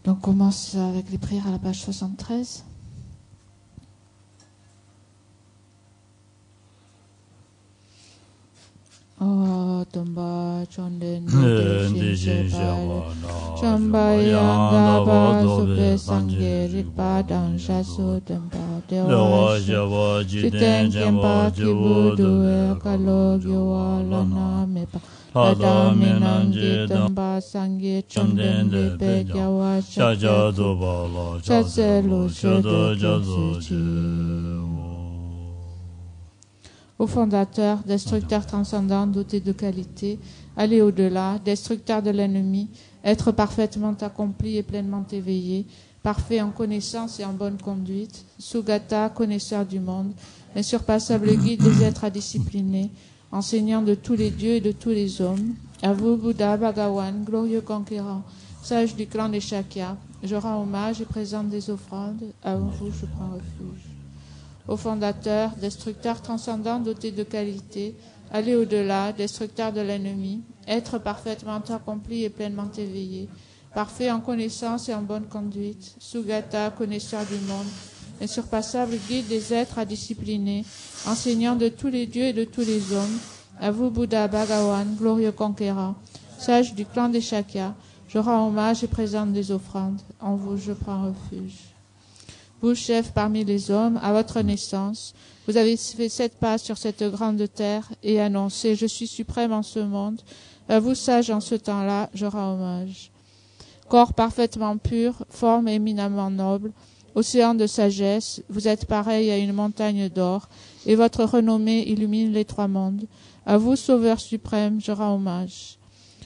Donc, on commence avec les prières à la page 73. Tomba chonden de shin chamba yanga ba supe sangye rikpa dang shasu tempa dewa jiten kempa kibudu e kalo gyowa lana mepa lada minangi tempa sangye chonden de pe gyawa shase lu shede jansu chi. Ô fondateur, destructeur transcendant, doté de qualité, aller au-delà, destructeur de l'ennemi, être parfaitement accompli et pleinement éveillé, parfait en connaissance et en bonne conduite, Sugata, connaisseur du monde, insurpassable guide des êtres à discipliner, enseignant de tous les dieux et de tous les hommes, à vous, Bouddha, Bhagawan, glorieux conquérant, sage du clan des Shakyas, je rends hommage et présente des offrandes, à vous je prends refuge. Ô fondateur, destructeur transcendant doté de qualité, aller au-delà, destructeur de l'ennemi, être parfaitement accompli et pleinement éveillé, parfait en connaissance et en bonne conduite, Sugata, connaisseur du monde, insurpassable guide des êtres à discipliner, enseignant de tous les dieux et de tous les hommes, à vous Bouddha Bhagawan, glorieux conquérant, sage du clan des Shakyas, je rends hommage et présente des offrandes, en vous je prends refuge. Vous, chef parmi les hommes, à votre naissance, vous avez fait 7 pas sur cette grande terre et annoncé « Je suis suprême en ce monde ». À vous, sage en ce temps-là, je rends hommage. Corps parfaitement pur, forme éminemment noble, océan de sagesse, vous êtes pareil à une montagne d'or et votre renommée illumine les 3 mondes. À vous, sauveur suprême, je rends hommage.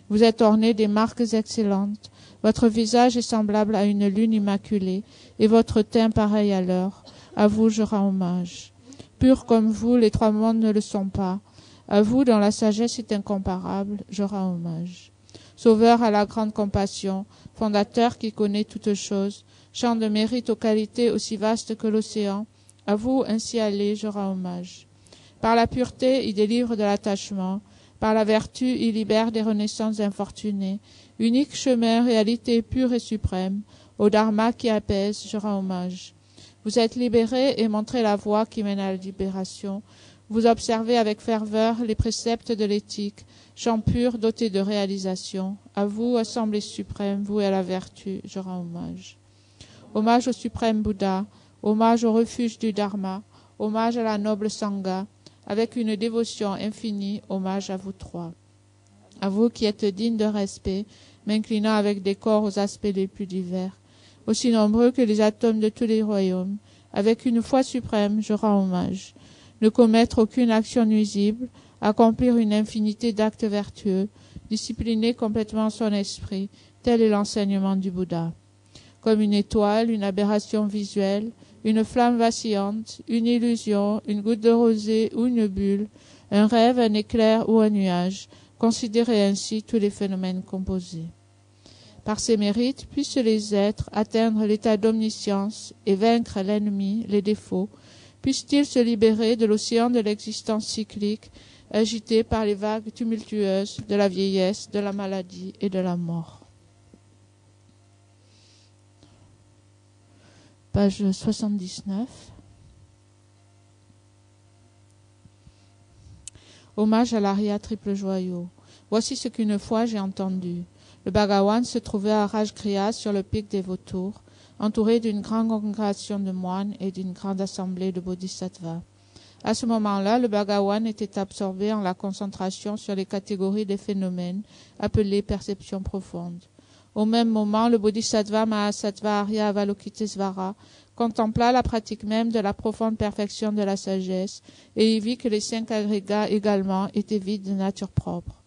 Vous êtes orné des marques excellentes. Votre visage est semblable à une lune immaculée, et votre teint pareil à l'heure. À vous je rends hommage. Purs comme vous, les 3 mondes ne le sont pas. À vous, dont la sagesse est incomparable, je rends hommage. Sauveur à la grande compassion, fondateur qui connaît toutes choses, champ de mérite aux qualités aussi vastes que l'océan, à vous, ainsi allé, je rends hommage. Par la pureté, il délivre de l'attachement. Par la vertu, il libère des renaissances infortunées. Unique chemin, réalité pure et suprême, au dharma qui apaise, je rends hommage. Vous êtes libéré et montrez la voie qui mène à la libération. Vous observez avec ferveur les préceptes de l'éthique, champ pur doté de réalisation. À vous, assemblée suprême, vouée à la vertu, je rends hommage. Hommage au suprême Bouddha, hommage au refuge du dharma, hommage à la noble Sangha, avec une dévotion infinie, hommage à vous 3. À vous qui êtes dignes de respect, m'inclinant avec décor aux aspects les plus divers, aussi nombreux que les atomes de tous les royaumes, avec une foi suprême, je rends hommage. Ne commettre aucune action nuisible, accomplir une infinité d'actes vertueux, discipliner complètement son esprit, tel est l'enseignement du Bouddha. Comme une étoile, une aberration visuelle, une flamme vacillante, une illusion, une goutte de rosée ou une bulle, un rêve, un éclair ou un nuage, considérez ainsi tous les phénomènes composés. Par ces mérites, puissent les êtres atteindre l'état d'omniscience et vaincre l'ennemi, les défauts, puissent-ils se libérer de l'océan de l'existence cyclique, agité par les vagues tumultueuses de la vieillesse, de la maladie et de la mort. Page 79. Hommage à l'Arya triple joyau. Voici ce qu'une fois j'ai entendu. Le Bhagawan se trouvait à Rajgriha sur le pic des vautours, entouré d'une grande congrégation de moines et d'une grande assemblée de bodhisattvas. À ce moment-là, le Bhagawan était absorbé en la concentration sur les catégories des phénomènes appelées perceptions profondes. Au même moment, le bodhisattva Mahasattva Arya Avalokitesvara contempla la pratique même de la profonde perfection de la sagesse et y vit que les 5 agrégats également étaient vides de nature propre.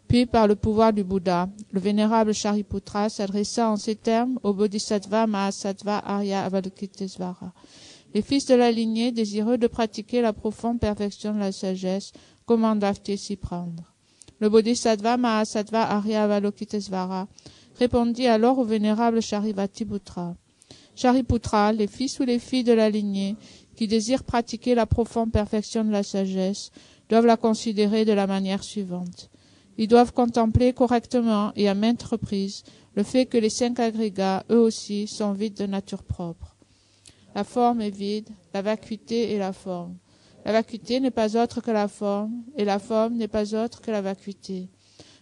Puis, par le pouvoir du Bouddha, le vénérable Shariputra s'adressa en ces termes au bodhisattva Mahasattva Arya Avalokitesvara. Les fils de la lignée, désireux de pratiquer la profonde perfection de la sagesse, comment doivent-ils s'y prendre? Le bodhisattva Mahasattva Arya Avalokitesvara répondit alors au vénérable Shariputra. Shariputra, les fils ou les filles de la lignée qui désirent pratiquer la profonde perfection de la sagesse doivent la considérer de la manière suivante. Ils doivent contempler correctement et à maintes reprises le fait que les 5 agrégats, eux aussi, sont vides de nature propre. La forme est vide, la vacuité est la forme. La vacuité n'est pas autre que la forme, et la forme n'est pas autre que la vacuité.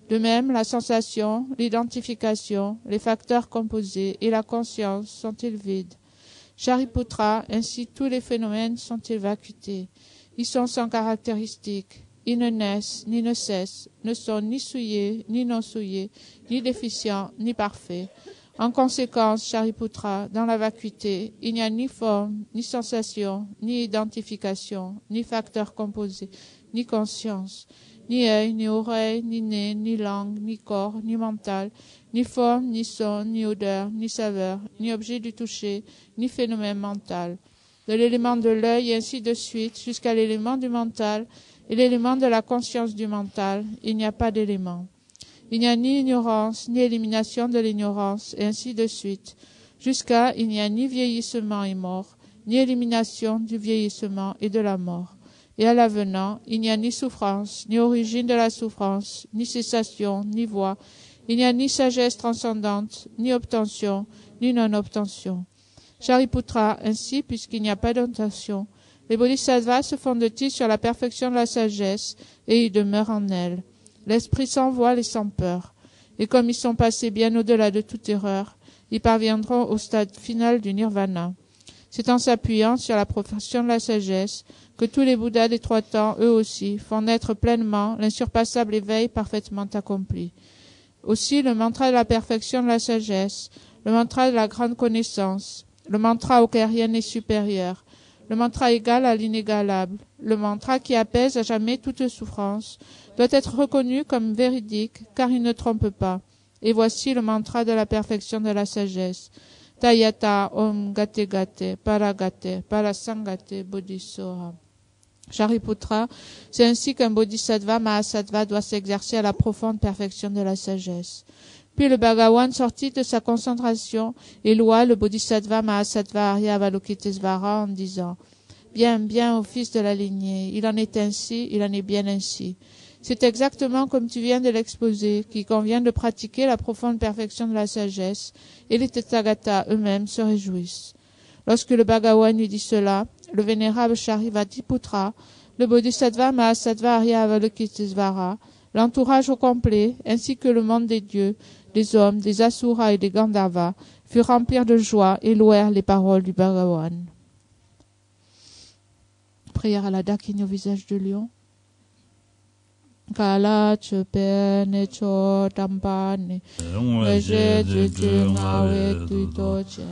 De même, la sensation, l'identification, les facteurs composés et la conscience sont-ils vides. Shariputra, ainsi tous les phénomènes sont-ils vacuités. Ils sont sans caractéristiques. Ils ne naissent, ni ne cessent, ne sont ni souillés, ni non souillés, ni déficients, ni parfaits. En conséquence, Shariputra, dans la vacuité, il n'y a ni forme, ni sensation, ni identification, ni facteurs composés, ni conscience, ni œil, ni oreille, ni nez, ni langue, ni corps, ni mental, ni forme, ni son, ni odeur, ni saveur, ni objet du toucher, ni phénomène mental. De l'élément de l'œil et ainsi de suite, jusqu'à l'élément du mental et l'élément de la conscience du mental, il n'y a pas d'élément. Il n'y a ni ignorance, ni élimination de l'ignorance, et ainsi de suite, jusqu'à il n'y a ni vieillissement et mort, ni élimination du vieillissement et de la mort. Et à l'avenant, il n'y a ni souffrance, ni origine de la souffrance, ni cessation, ni voie. Il n'y a ni sagesse transcendante, ni obtention, ni non-obtention. Shariputra, ainsi, puisqu'il n'y a pas d'obtention, les bodhisattvas se fondent-ils sur la perfection de la sagesse, et ils demeurent en elle. L'esprit sans voile et sans peur. Et comme ils sont passés bien au-delà de toute erreur, ils parviendront au stade final du nirvana. C'est en s'appuyant sur la perfection de la sagesse que tous les Bouddhas des 3 temps, eux aussi, font naître pleinement l'insurpassable éveil parfaitement accompli. Aussi, le mantra de la perfection de la sagesse, le mantra de la grande connaissance, le mantra auquel rien n'est supérieur, le mantra égal à l'inégalable, le mantra qui apaise à jamais toute souffrance, doit être reconnu comme véridique, car il ne trompe pas. Et voici le mantra de la perfection de la sagesse. Tayata Om Gate Gate Paragate Parasangate Bodhisoha. Shariputra, c'est ainsi qu'un bodhisattva mahasattva doit s'exercer à la profonde perfection de la sagesse. Puis le Bhagawan sortit de sa concentration et loua le bodhisattva mahasattva Arya Avalokitesvara en disant « Bien, bien, ô fils de la lignée, il en est ainsi, il en est bien ainsi. » C'est exactement comme tu viens de l'exposer, qu'il convient de pratiquer la profonde perfection de la sagesse, et les Tathagatas eux-mêmes se réjouissent. Lorsque le Bhagawan lui dit cela, le vénérable Shariputra, le bodhisattva mahasattva Arya Avalokitesvara, l'entourage au complet, ainsi que le monde des dieux, des hommes, des asuras et des gandharvas, furent remplis de joie et louèrent les paroles du Bhagawan. Prière à la Dakini au visage de lion. Kala chepe ne cho tampane, leje juju ngawe tuitoche,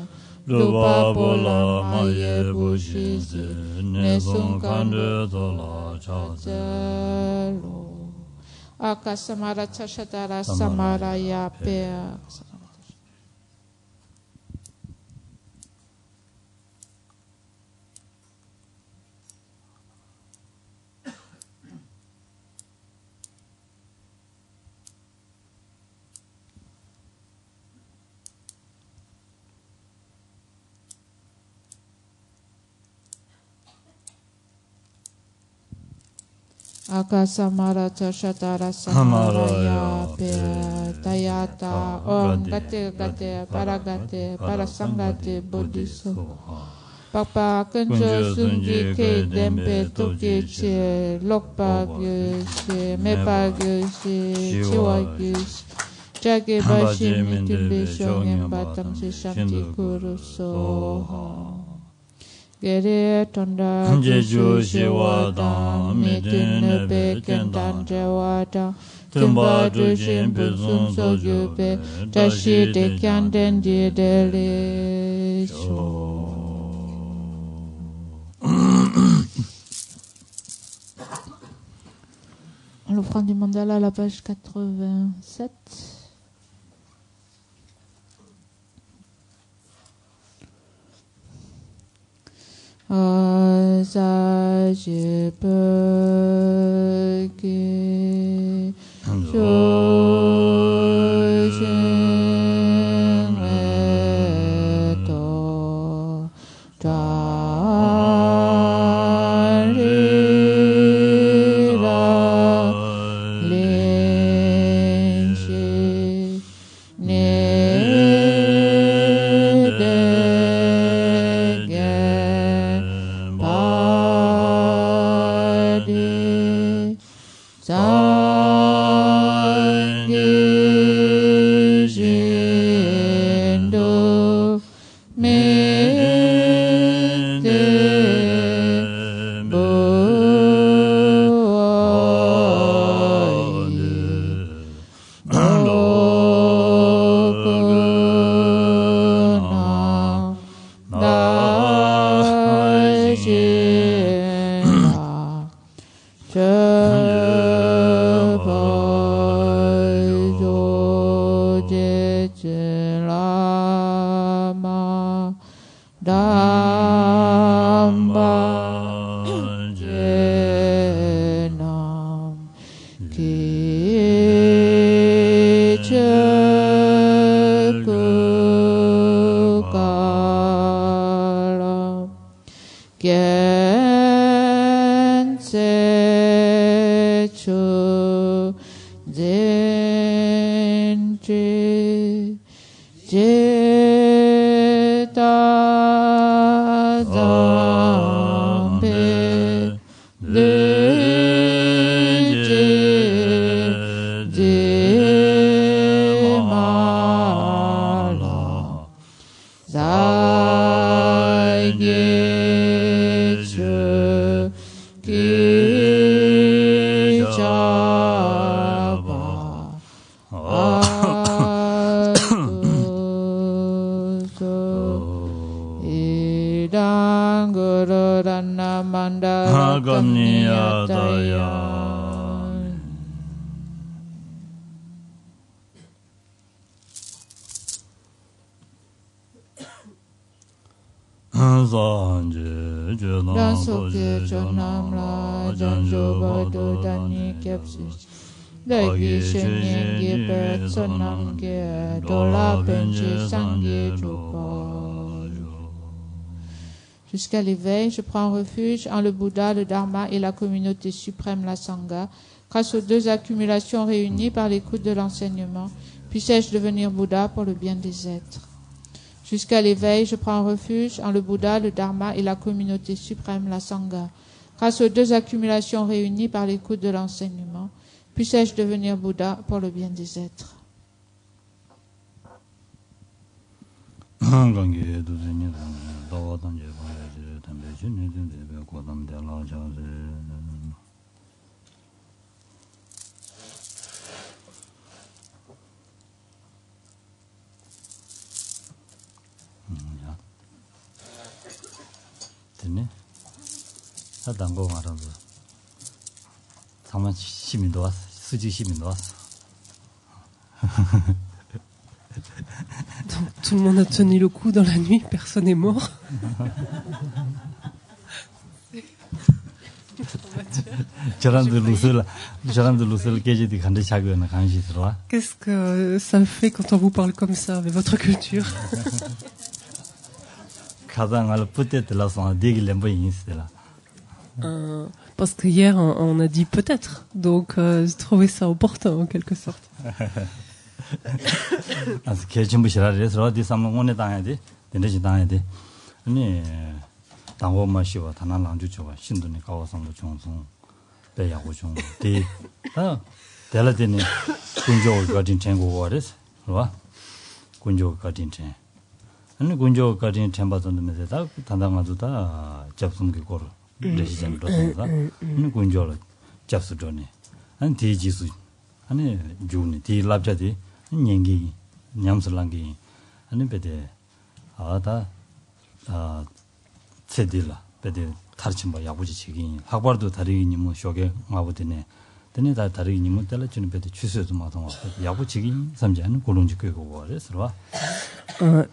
lupa pola maye bushize, ne sunkande tola chazelo. Akasamara chashatara samaraya pea. Akasamara chashatara samaraya pea. Tayata om gate gate paragate parasangate bodhisoha. Papa kanjo sunji ke dempe toke che lokpa gye che mepa gye che chiwa gye jage bashi mitumbe shongen batang se shanti kuru soha. Gere tonda jeju shiwada mitun be kendan jawada tumba jujin busun so yube tashi de kyanden di dele so. L'offrande du mandala à la page 87. Asaje Peke Shoshin Reto Tarira Le je ta zambe Jusqu'à l'éveil, je prends refuge en le Bouddha, le Dharma et la communauté suprême, la Sangha. Grâce aux deux accumulations réunies par l'écoute de l'enseignement, puissais-je devenir Bouddha pour le bien des êtres. Jusqu'à l'éveil, je prends refuge en le Bouddha, le Dharma et la communauté suprême, la Sangha. Grâce aux deux accumulations réunies par l'écoute de l'enseignement, puissais-je devenir Bouddha pour le bien des êtres. Donc, tout le monde a tenu le coup dans la nuit, personne n'est mort. Qu'est-ce que ça fait quand on vous parle comme ça, avec votre culture? Parce qu'hier, on a dit peut-être, donc j'ai trouvé ça opportun en quelque sorte.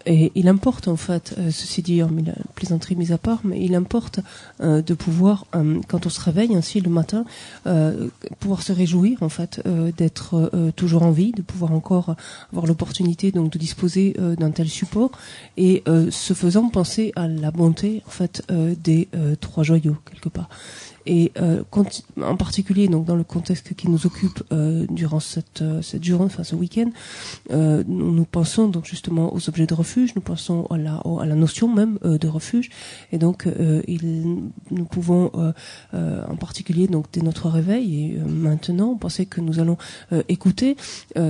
Et il importe en fait, ceci dit, la plaisanterie mise à part, mais il importe de pouvoir, quand on se réveille ainsi le matin, pouvoir se réjouir en fait d'être toujours en vie, de pouvoir encore avoir l'opportunité donc de disposer d'un tel support et ce faisant penser à la bonté en fait des trois joyaux quelque part. Et en particulier donc dans le contexte qui nous occupe durant cette journée, enfin ce week-end, nous pensons donc justement aux objets de refuge, nous pensons à la notion même de refuge, et donc nous pouvons en particulier donc dès notre réveil et maintenant penser que nous allons écouter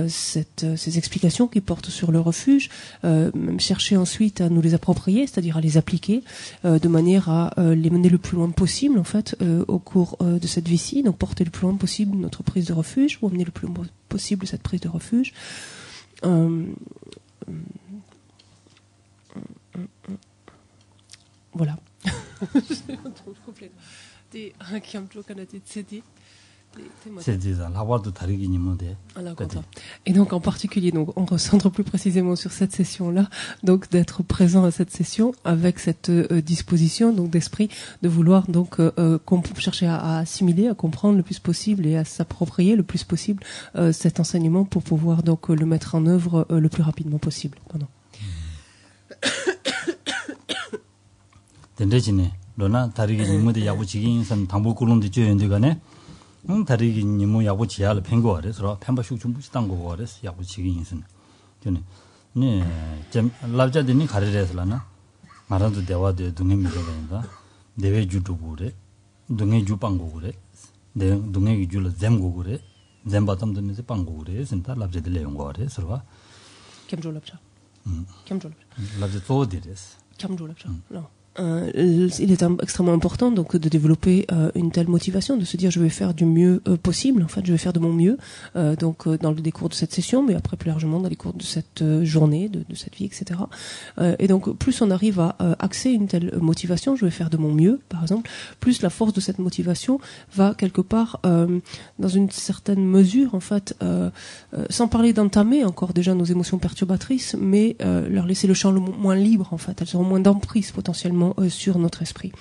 ces explications qui portent sur le refuge, même chercher ensuite à nous les approprier, c'est-à-dire à les appliquer de manière à les mener le plus loin possible en fait au cours de cette vie-ci, donc porter le plus loin possible notre prise de refuge, ou amener le plus loin possible cette prise de refuge. Voilà. Et donc en particulier, donc on recentre plus précisément sur cette session-là, donc d'être présent à cette session avec cette disposition donc d'esprit de vouloir donc chercher à assimiler, à comprendre le plus possible et à s'approprier le plus possible cet enseignement pour pouvoir donc le mettre en œuvre le plus rapidement possible. Pardon. 로나 다리기 니모데 야부치긴 선 당부 꿀론데 줘연데가네 다리기 니모 야부치야를 팽거 아래서 팽바슉 좀 부시단 거 아래서 야부치긴 선 그네 네 랍자드니 가르레슬라나 말한도 대화데 동해 미래가 대외 주도고래 동해 주방고 그래 내 동해 주를 잼고 그래 잼바tam도 이제 방고 그래 진짜 랍자드 내용 거래 서로 Camjo Lapcha. Camjo Lapcha. 랍자 또디레스 Camjo Lapcha. Non. Il est extrêmement important donc de développer une telle motivation, de se dire je vais faire du mieux possible, en fait je vais faire de mon mieux donc dans les cours de cette session, mais après plus largement dans les cours de cette journée, de cette vie, etc. Et donc plus on arrive à axer une telle motivation, je vais faire de mon mieux par exemple, plus la force de cette motivation va quelque part dans une certaine mesure en fait, sans parler d'entamer encore déjà nos émotions perturbatrices, mais leur laisser le champ le moins libre en fait, elles auront moins d'emprise potentiellement sur notre esprit.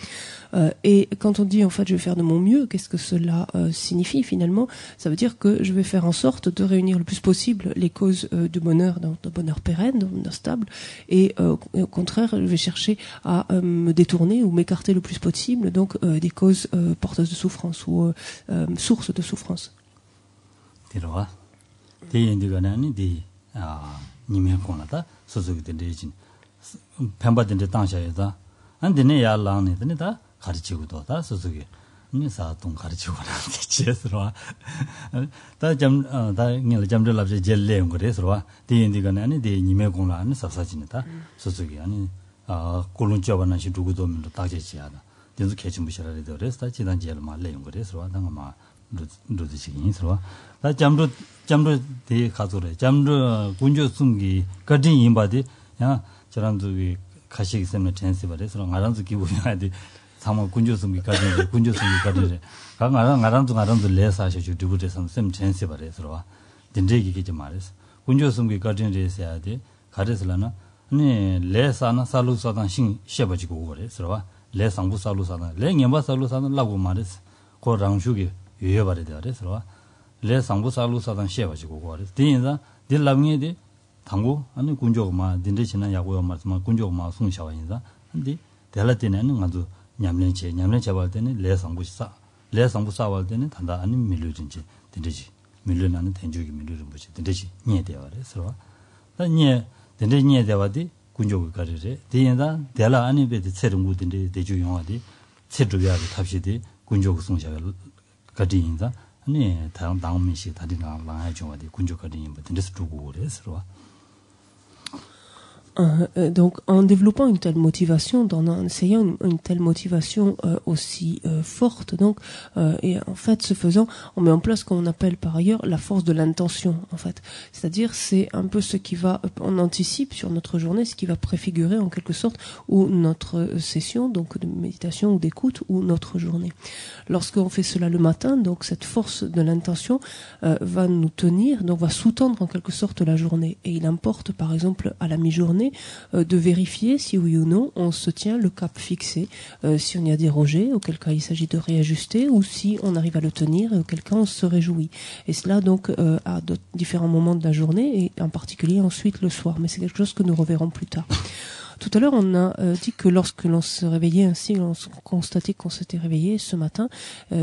Et quand on dit en fait je vais faire de mon mieux, qu'est-ce que cela signifie finalement? Ça veut dire que je vais faire en sorte de réunir le plus possible les causes de bonheur, de bonheur pérenne, de bonheur stable, et au contraire je vais chercher à me détourner ou m'écarter le plus possible donc des causes porteuses de souffrance ou sources de souffrance. 들어와 대인들가는 디 님의 권하다 소속이 되진 뱀바든데 당샤에다 안데네 야랑네 데네다 가르치고도다 소속이 니사동 가르치고 나한테 지에서와 다점다 닐 점들랍제 젤레용 그래서와 대인들가는 디 님의 권하는 섭사진이다 소속이 아니 콜룬쩌바나 시두고도 민도 딱제지하다 된서 개침부시라래 그래서 지난 제일 말레용 그래서와 당마 루드지긴 서와 다 잠도 대 가서래 잠도 군조 숨기 거진 임바디 야 저랑도 가시기 때문에 텐스 버려서 나랑도 기분이야지 상마 군조 숨기 가지 나랑도 레사셔 주부에서 쌤 텐스 버려서 딘데기 좀 말했어 군조 숨기 가지래야 돼 가르슬라나 아니 레사나 살루사단 신 셰버지고 그래서 레상부 살루사나 레녜바 살루사나 라고 말했어 고랑슈기 유여바래 되어서 레 상부 살루사단 셰가지고 거래. 뒤인자 딜람게디 당고 아니 군조마 딘데시나 야고요 말씀만 군조마 송샤와인자. 근데 델라테는 아주 냠련체 발 때는 레 상부 사발 때는 단다 아니 밀려진지 딘데지 밀려나는 된주기 밀려는 거지. 딘데지 녀 되어서 다녀 딘데 녀 되어디 군조가 가르래. 뒤인자 델라 아니 베디 세릉고 딘데 대주 용화디 세주야디 탑시디 군조가 송샤가 가디인자 아니 다음 미시 다디나 라이 좀어디 군조 가디인 버든스 두고 그래서 Donc, en développant une telle motivation, en essayant une telle motivation aussi forte, donc, et en fait, ce faisant, on met en place ce qu'on appelle par ailleurs la force de l'intention, en fait. C'est-à-dire, c'est un peu ce qui va, on anticipe sur notre journée, ce qui va préfigurer en quelque sorte ou notre session, donc de méditation ou d'écoute, ou notre journée. Lorsqu'on fait cela le matin, donc cette force de l'intention va nous tenir, donc va sous-tendre en quelque sorte la journée. Et il importe, par exemple, à la mi-journée, de vérifier si oui ou non on se tient le cap fixé, si on y a dérogé, auquel cas il s'agit de réajuster, ou si on arrive à le tenir, et auquel cas on se réjouit. Et cela donc à différents moments de la journée, et en particulier ensuite le soir. Mais c'est quelque chose que nous reverrons plus tard. Tout à l'heure, on a dit que lorsque l'on se réveillait ainsi, on constatait qu'on s'était réveillé ce matin,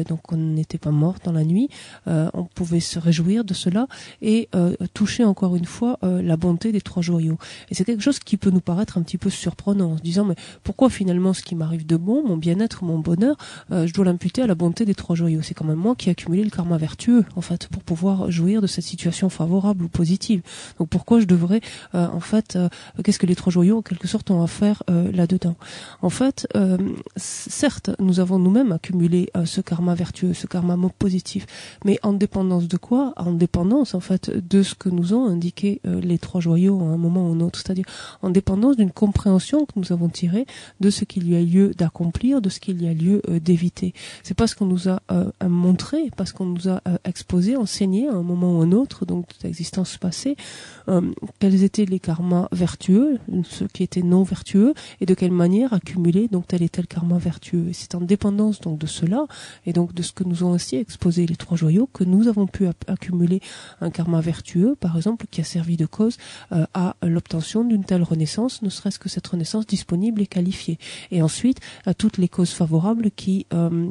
donc on n'était pas mort dans la nuit, on pouvait se réjouir de cela et toucher encore une fois la bonté des trois joyaux. Et c'est quelque chose qui peut nous paraître un petit peu surprenant, en se disant mais pourquoi finalement ce qui m'arrive de bon, mon bien-être, mon bonheur, je dois l'imputer à la bonté des trois joyaux. C'est quand même moi qui ai accumulé le karma vertueux, en fait, pour pouvoir jouir de cette situation favorable ou positive. Donc pourquoi je devrais, en fait, qu'est-ce que les trois joyaux, en quelque sorte, ont à faire là-dedans. En fait, certes, nous avons nous-mêmes accumulé ce karma vertueux, ce karma positif, mais en dépendance de quoi? En dépendance, en fait, de ce que nous ont indiqué les trois joyaux à un moment ou un autre, c'est-à-dire en dépendance d'une compréhension que nous avons tirée de ce qu'il y a lieu d'accomplir, de ce qu'il y a lieu d'éviter. C'est parce qu'on nous a montré, parce qu'on nous a exposé, enseigné à un moment ou un autre, donc toute existence passée, quels étaient les karmas vertueux, ceux qui étaient non vertueux, et de quelle manière accumuler donc tel et tel karma vertueux. Et c'est en dépendance donc de cela, et donc de ce que nous ont ainsi exposé les trois joyaux, que nous avons pu accumuler un karma vertueux, par exemple, qui a servi de cause à l'obtention d'une telle renaissance, ne serait-ce que cette renaissance disponible et qualifiée. Et ensuite, à toutes les causes favorables qui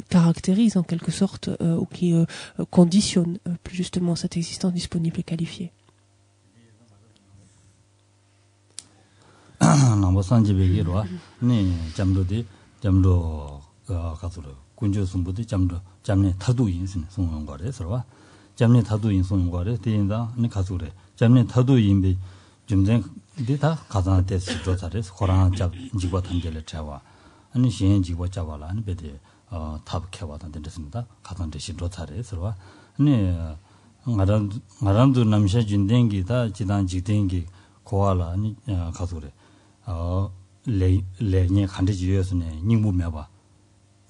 caractérisent en quelque sorte, ou qui conditionnent plus justement cette existence disponible et qualifiée. 산지베기로 네 잠도디 잠도 가서로 군주 승부디 잠네 타도 인신 송용과래서 잠네 타도 인송용과래 대인다 네 가서래 잠네 타도 인비 좀전 데이터 가장 됐을 조사래서 코로나 잡 지과 단계를 잡아 아니 시행 지과 잡아라 아니 베데 탑 캐와던 됐습니다. 가장 대신 조사래서 네 ngarandu namsha jundengi ta jidan jigdengi koala ni 가서래 레니 칸데 지여스네 닝부 메바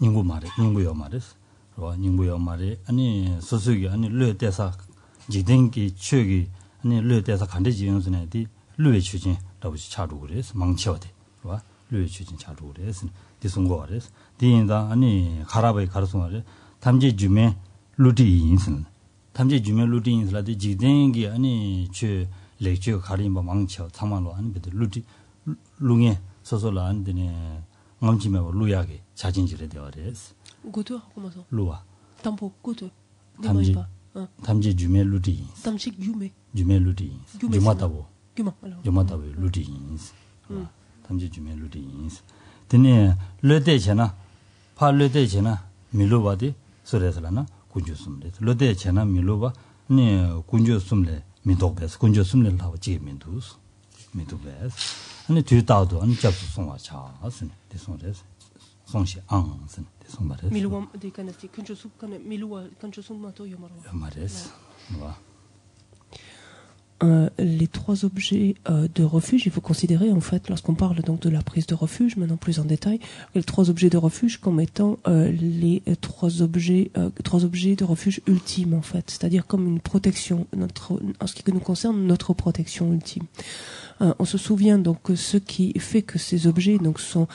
닝부 말에 닝부요 말에스 로 닝부요 말에 아니 소소기 아니 르데사 지den기 추기 아니 르데사 칸데 지여스네 디 르웨 추진 라부시 차루 그래서 망치어데 로 르웨 추진 차루 그래서 디송고 그래서 디인다 아니 가라바이 가르송아래 탐지 주메 루디 인슨 탐지 주면 루틴이라도 지den기 아니 저 렉처 가림바 망쳐 참만로 하는 데도 루디 룽에 소소라 안 되네 맘지메 루야게 자진질에 되어res 고도 comment 루아 tampo 고도 탐지 주면 루디 tam식 유메 주면 루디 주마다보 주마다보 루디 탐지 주면 루디 드네 르데잖아 팔르데잖아 밀로바디 소레슬라나 군주숨레 로데 제나 밀로바 니 군주숨레 민도베스 군주숨레 하고 지민두스 민도베스 아니 뒤다도 안 잡수 송와차 아스네 대송레스 송시 앙스네 대송마레스 밀로와 데카나티 군주숨 칸 밀로와 군주숨마토 요마레스 와 les trois objets de refuge, il faut considérer en fait, lorsqu'on parle donc de la prise de refuge, maintenant plus en détail, les trois objets de refuge comme étant les trois objets de refuge ultimes en fait, c'est-à-dire comme une protection, en ce qui nous concerne, notre protection ultime. On se souvient donc que ce qui fait que ces objets donc sont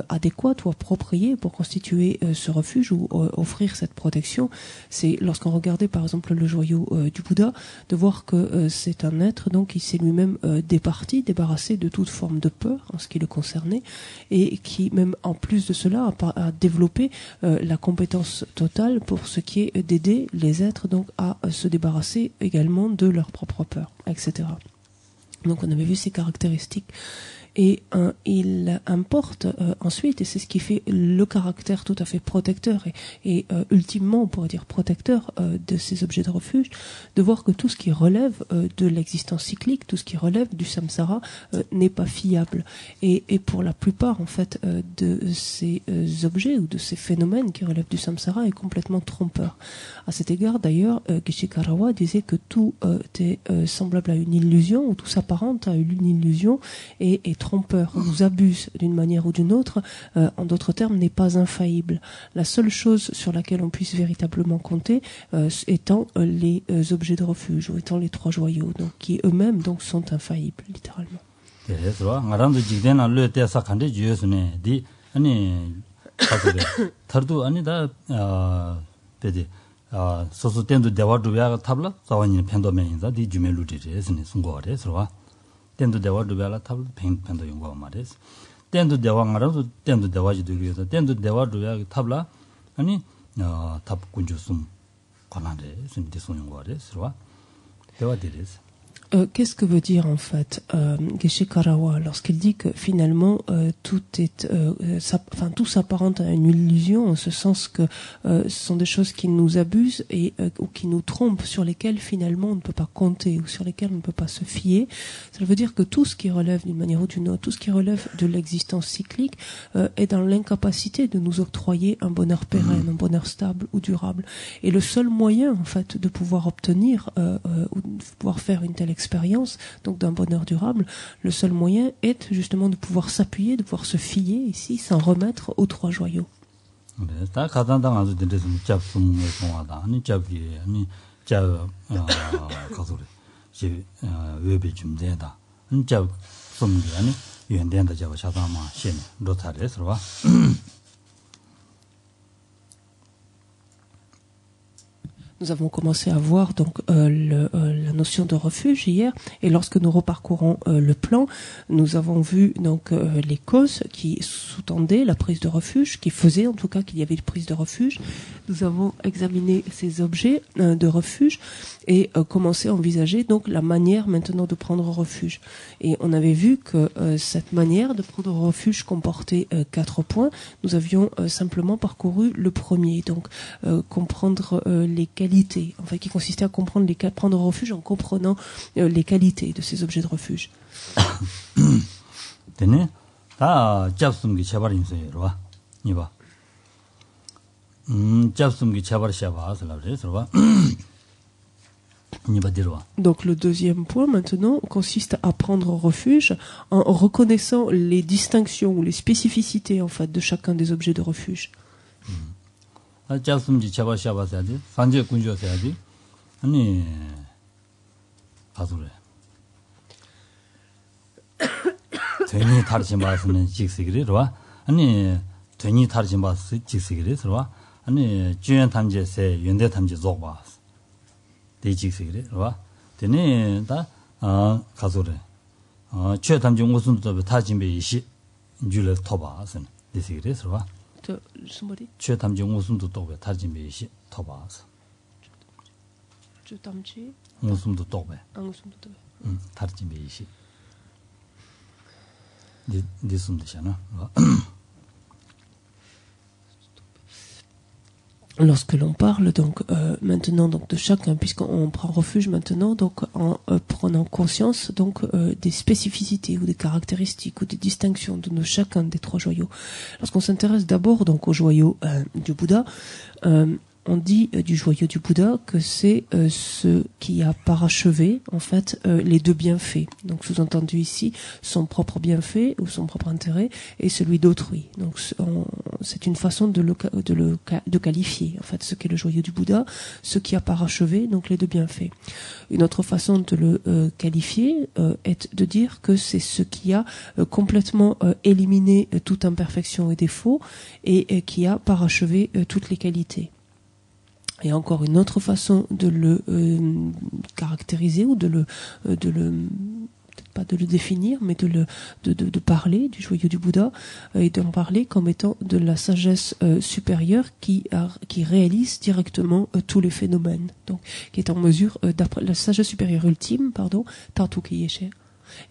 adéquats ou appropriés pour constituer ce refuge ou offrir cette protection, c'est lorsqu'on regardait par exemple le joyau du Bouddha, de voir que c'est un être donc qui s'est lui-même débarrassé de toute forme de peur en ce qui le concernait et qui même en plus de cela a développé la compétence totale pour ce qui est d'aider les êtres donc à se débarrasser également de leur propre peur, etc. Donc on avait vu ces caractéristiques. Et il importe ensuite, et c'est ce qui fait le caractère tout à fait protecteur et ultimement on pourrait dire protecteur de ces objets de refuge, de voir que tout ce qui relève de l'existence cyclique, tout ce qui relève du samsara n'est pas fiable. Et pour la plupart en fait de ces objets ou de ces phénomènes qui relèvent du samsara est complètement trompeur. À cet égard d'ailleurs, Geshe Karawa disait que tout est semblable à une illusion ou tout s'apparente à une illusion et trompeur, nous abuse d'une manière ou d'une autre, en d'autres termes, n'est pas infaillible. La seule chose sur laquelle on puisse véritablement compter étant les objets de refuge, ou étant les trois joyaux, donc, qui eux-mêmes donc, sont infaillibles, littéralement. tendu dewa dubela tabla pendo yungwa mares tendu dewa ngarazu tendu dewa ji dugiyo tendu dewa dubela tabla ani tab kunjusum konande sun disun yungwa res ro dewa diris. Qu'est-ce que veut dire en fait Geshe Karawa lorsqu'il dit que finalement tout s'apparente à une illusion en ce sens que ce sont des choses qui nous abusent et ou qui nous trompent, sur lesquelles finalement on ne peut pas compter ou sur lesquelles on ne peut pas se fier. Ça veut dire que tout ce qui relève d'une manière ou d'une autre, tout ce qui relève de l'existence cyclique est dans l'incapacité de nous octroyer un bonheur pérenne, un bonheur stable ou durable. Et le seul moyen en fait de pouvoir obtenir ou de pouvoir faire une telle expérience, donc d'un bonheur durable, le seul moyen est justement de pouvoir s'appuyer, de pouvoir se fier ici, s'en remettre aux trois joyaux. nous avons commencé à voir donc la notion de refuge hier, et lorsque nous reparcourons le plan, nous avons vu donc les causes qui sous-tendaient la prise de refuge, qui faisaient en tout cas qu'il y avait une prise de refuge. Nous avons examiné ces objets de refuge et commencé à envisager donc la manière maintenant de prendre refuge. Et on avait vu que cette manière de prendre refuge comportait 4 points. Nous avions simplement parcouru le premier, donc comprendre les qualités, en fait, qui consistait à comprendre prendre refuge en comprenant les qualités de ces objets de refuge. Tenez, 다 잡숨기 제발인서요, 봐. 이봐. 잡숨기 제발 샤바스라 그래서 봐. Donc le deuxième point maintenant consiste à prendre refuge en reconnaissant les distinctions ou les spécificités en fait de chacun des objets de refuge. 잡숨기 제발 샤바스야지. 산제 군주여야지. 아니 가수래. 되니 다르지 마스는 직식이래 봐. 아니 되니 다르지 마스 직식이래 봐. 아니 주연 탐제세 연대 탐제 족봐. 대직식이래 봐. 되니 다 가수래. 최 탐제 무슨도 다 준비 이시 줄을 터봐선 대식이래 봐. 저 somebody 최 탐제 무슨도 또 다 준비 이시 터봐서. 저 탐지 무슨도 또 봐. 무슨도 또 다 준비 이시. Lorsque l'on parle donc maintenant donc de chacun, puisqu'on prend refuge maintenant donc en prenant conscience donc des spécificités ou des caractéristiques ou des distinctions de chacun des 3 joyaux. Lorsqu'on s'intéresse d'abord donc au joyau du Bouddha, on dit du joyau du Bouddha que c'est ce qui a parachevé en fait les 2 bienfaits. Donc sous-entendu ici son propre bienfait ou son propre intérêt et celui d'autrui. Donc c'est une façon de qualifier en fait ce qu'est le joyau du Bouddha, ce qui a parachevé donc les 2 bienfaits. Une autre façon de le qualifier est de dire que c'est ce qui a complètement éliminé toute imperfection et défaut et qui a parachevé toutes les qualités. Et encore une autre façon de le caractériser ou de le peut-être pas de le définir, mais de parler du joyau du Bouddha et d'en parler comme étant de la sagesse supérieure qui réalise directement tous les phénomènes. Donc, qui est en mesure la sagesse supérieure ultime,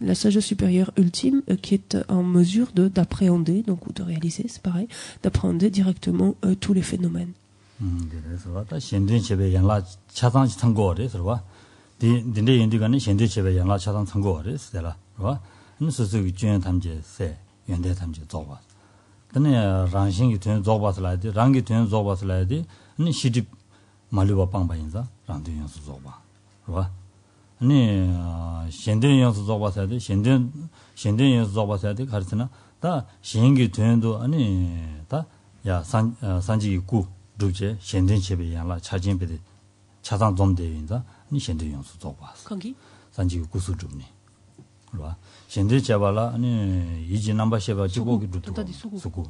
la sagesse supérieure ultime qui est en mesure d'appréhender, donc ou de réaliser, c'est pareil, d'appréhender directement tous les phénomènes. 그래서 다 현대체배 연락 차상 참고를 봐. 딘데 인디가는 현대체배 연락 차상 참고를 했어라. 봐. 그래서 주연 탐제세 연대 탐제 줘 봐. 근데 랑싱이 된 줘봐서라디 랑기 된 줘봐서라디 아니 시집 말려봐 빵바인자 랑도 연수 줘 봐. 봐. 아니 현대 연수 줘 봐서라디 현대 연수 줘 봐서라디 가르치나 다 신기 된도 아니 다야 산지 있고 그렇게 현대체배 양라 차진배의 차상 좀 되인다. 니 현대 연수 줘 봐. 거기 산지 구수 좀니. 봐. 현대체발라 아니 이지 넘버 쉐바 지고기 두고. 수고.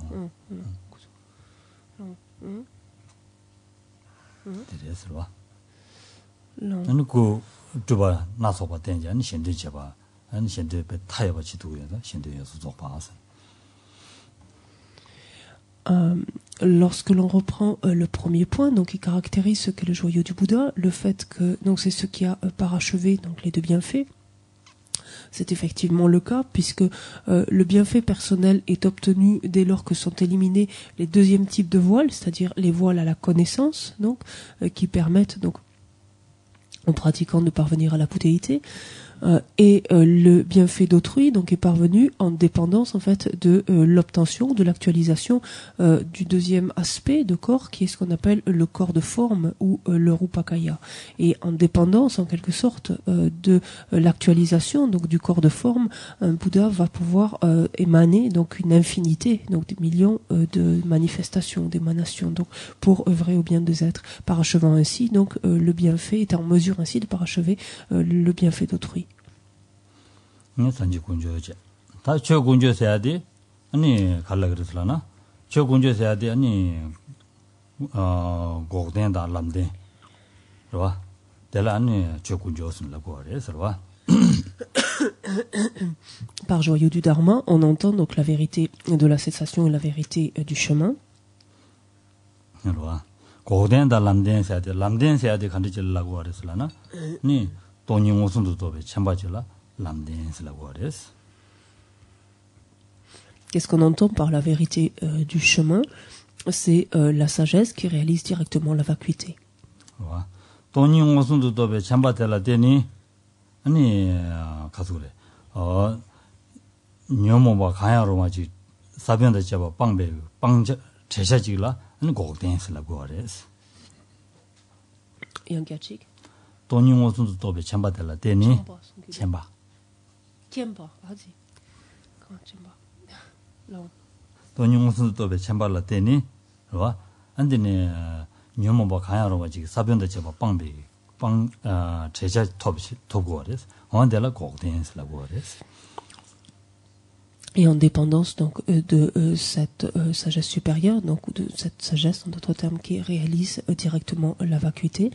그래서 봐. 아니 그 두바 나서 봐 된지 아니 현대체바. 아니 현대배 타여 봐 지도에다 현대 연수 줘 봐서. Lorsque l'on reprend le premier point, donc qui caractérise ce qu'est le joyau du Bouddha, le fait que donc c'est ce qui a parachevé donc les 2 bienfaits, c'est effectivement le cas puisque le bienfait personnel est obtenu dès lors que sont éliminés les 2e types de voiles, c'est-à-dire les voiles à la connaissance, donc qui permettent donc aux pratiquants de parvenir à la bouddhéité. Et le bienfait d'autrui donc est parvenu en dépendance en fait de l'obtention, de l'actualisation du 2e aspect de corps qui est ce qu'on appelle le corps de forme ou le rupakaya, et en dépendance en quelque sorte de l'actualisation donc du corps de forme, un Bouddha va pouvoir émaner donc une infinité, donc des millions de manifestations, d'émanations, donc pour œuvrer au bien des êtres, parachevant ainsi donc le bienfait, est en mesure ainsi de parachever le bienfait d'autrui. 산지 군주지. 다 최군주에서 해야 돼. 아니 갈라 그랬을라나? 최군주에서 해야 돼. 아니 고된다 람데. 그러와 데라 아니 조군조스는 라고 그래서 그러와 Par joyau du Dharma, on entend donc la vérité de la cessation et la vérité du chemin. 그러와 고된다 람덴세야데 간디질라고 그랬을라나 니 돈이 무슨도 도베 참바질라 람덴스라고 그랬어. Qu'est-ce qu'on entend par la vérité du chemin? C'est la sagesse qui réalise directement la vacuité. 그러와 돈이 무슨도 도베 참바텔라 되니 아니 가서 그래 녀모바 가야로 마지 사변다 잡아 빵배 빵 제사지라 아니 고된스라고 그랬어. Yangachi. 돈이 무슨도 도베 참바텔라 되니 참바 Tiemba, vas-y. Comment tiemba? Là. 돈이 무슨도 도베 참발라 되니 그러와 안데네 녀모바 가야로 마지 사변다 잡아 빵배 빵 제자 톱고 그랬어. 언데라 고된스라고 그랬어. Et en dépendance donc de cette sagesse supérieure, donc de cette sagesse en d'autres termes qui réalise directement la vacuité.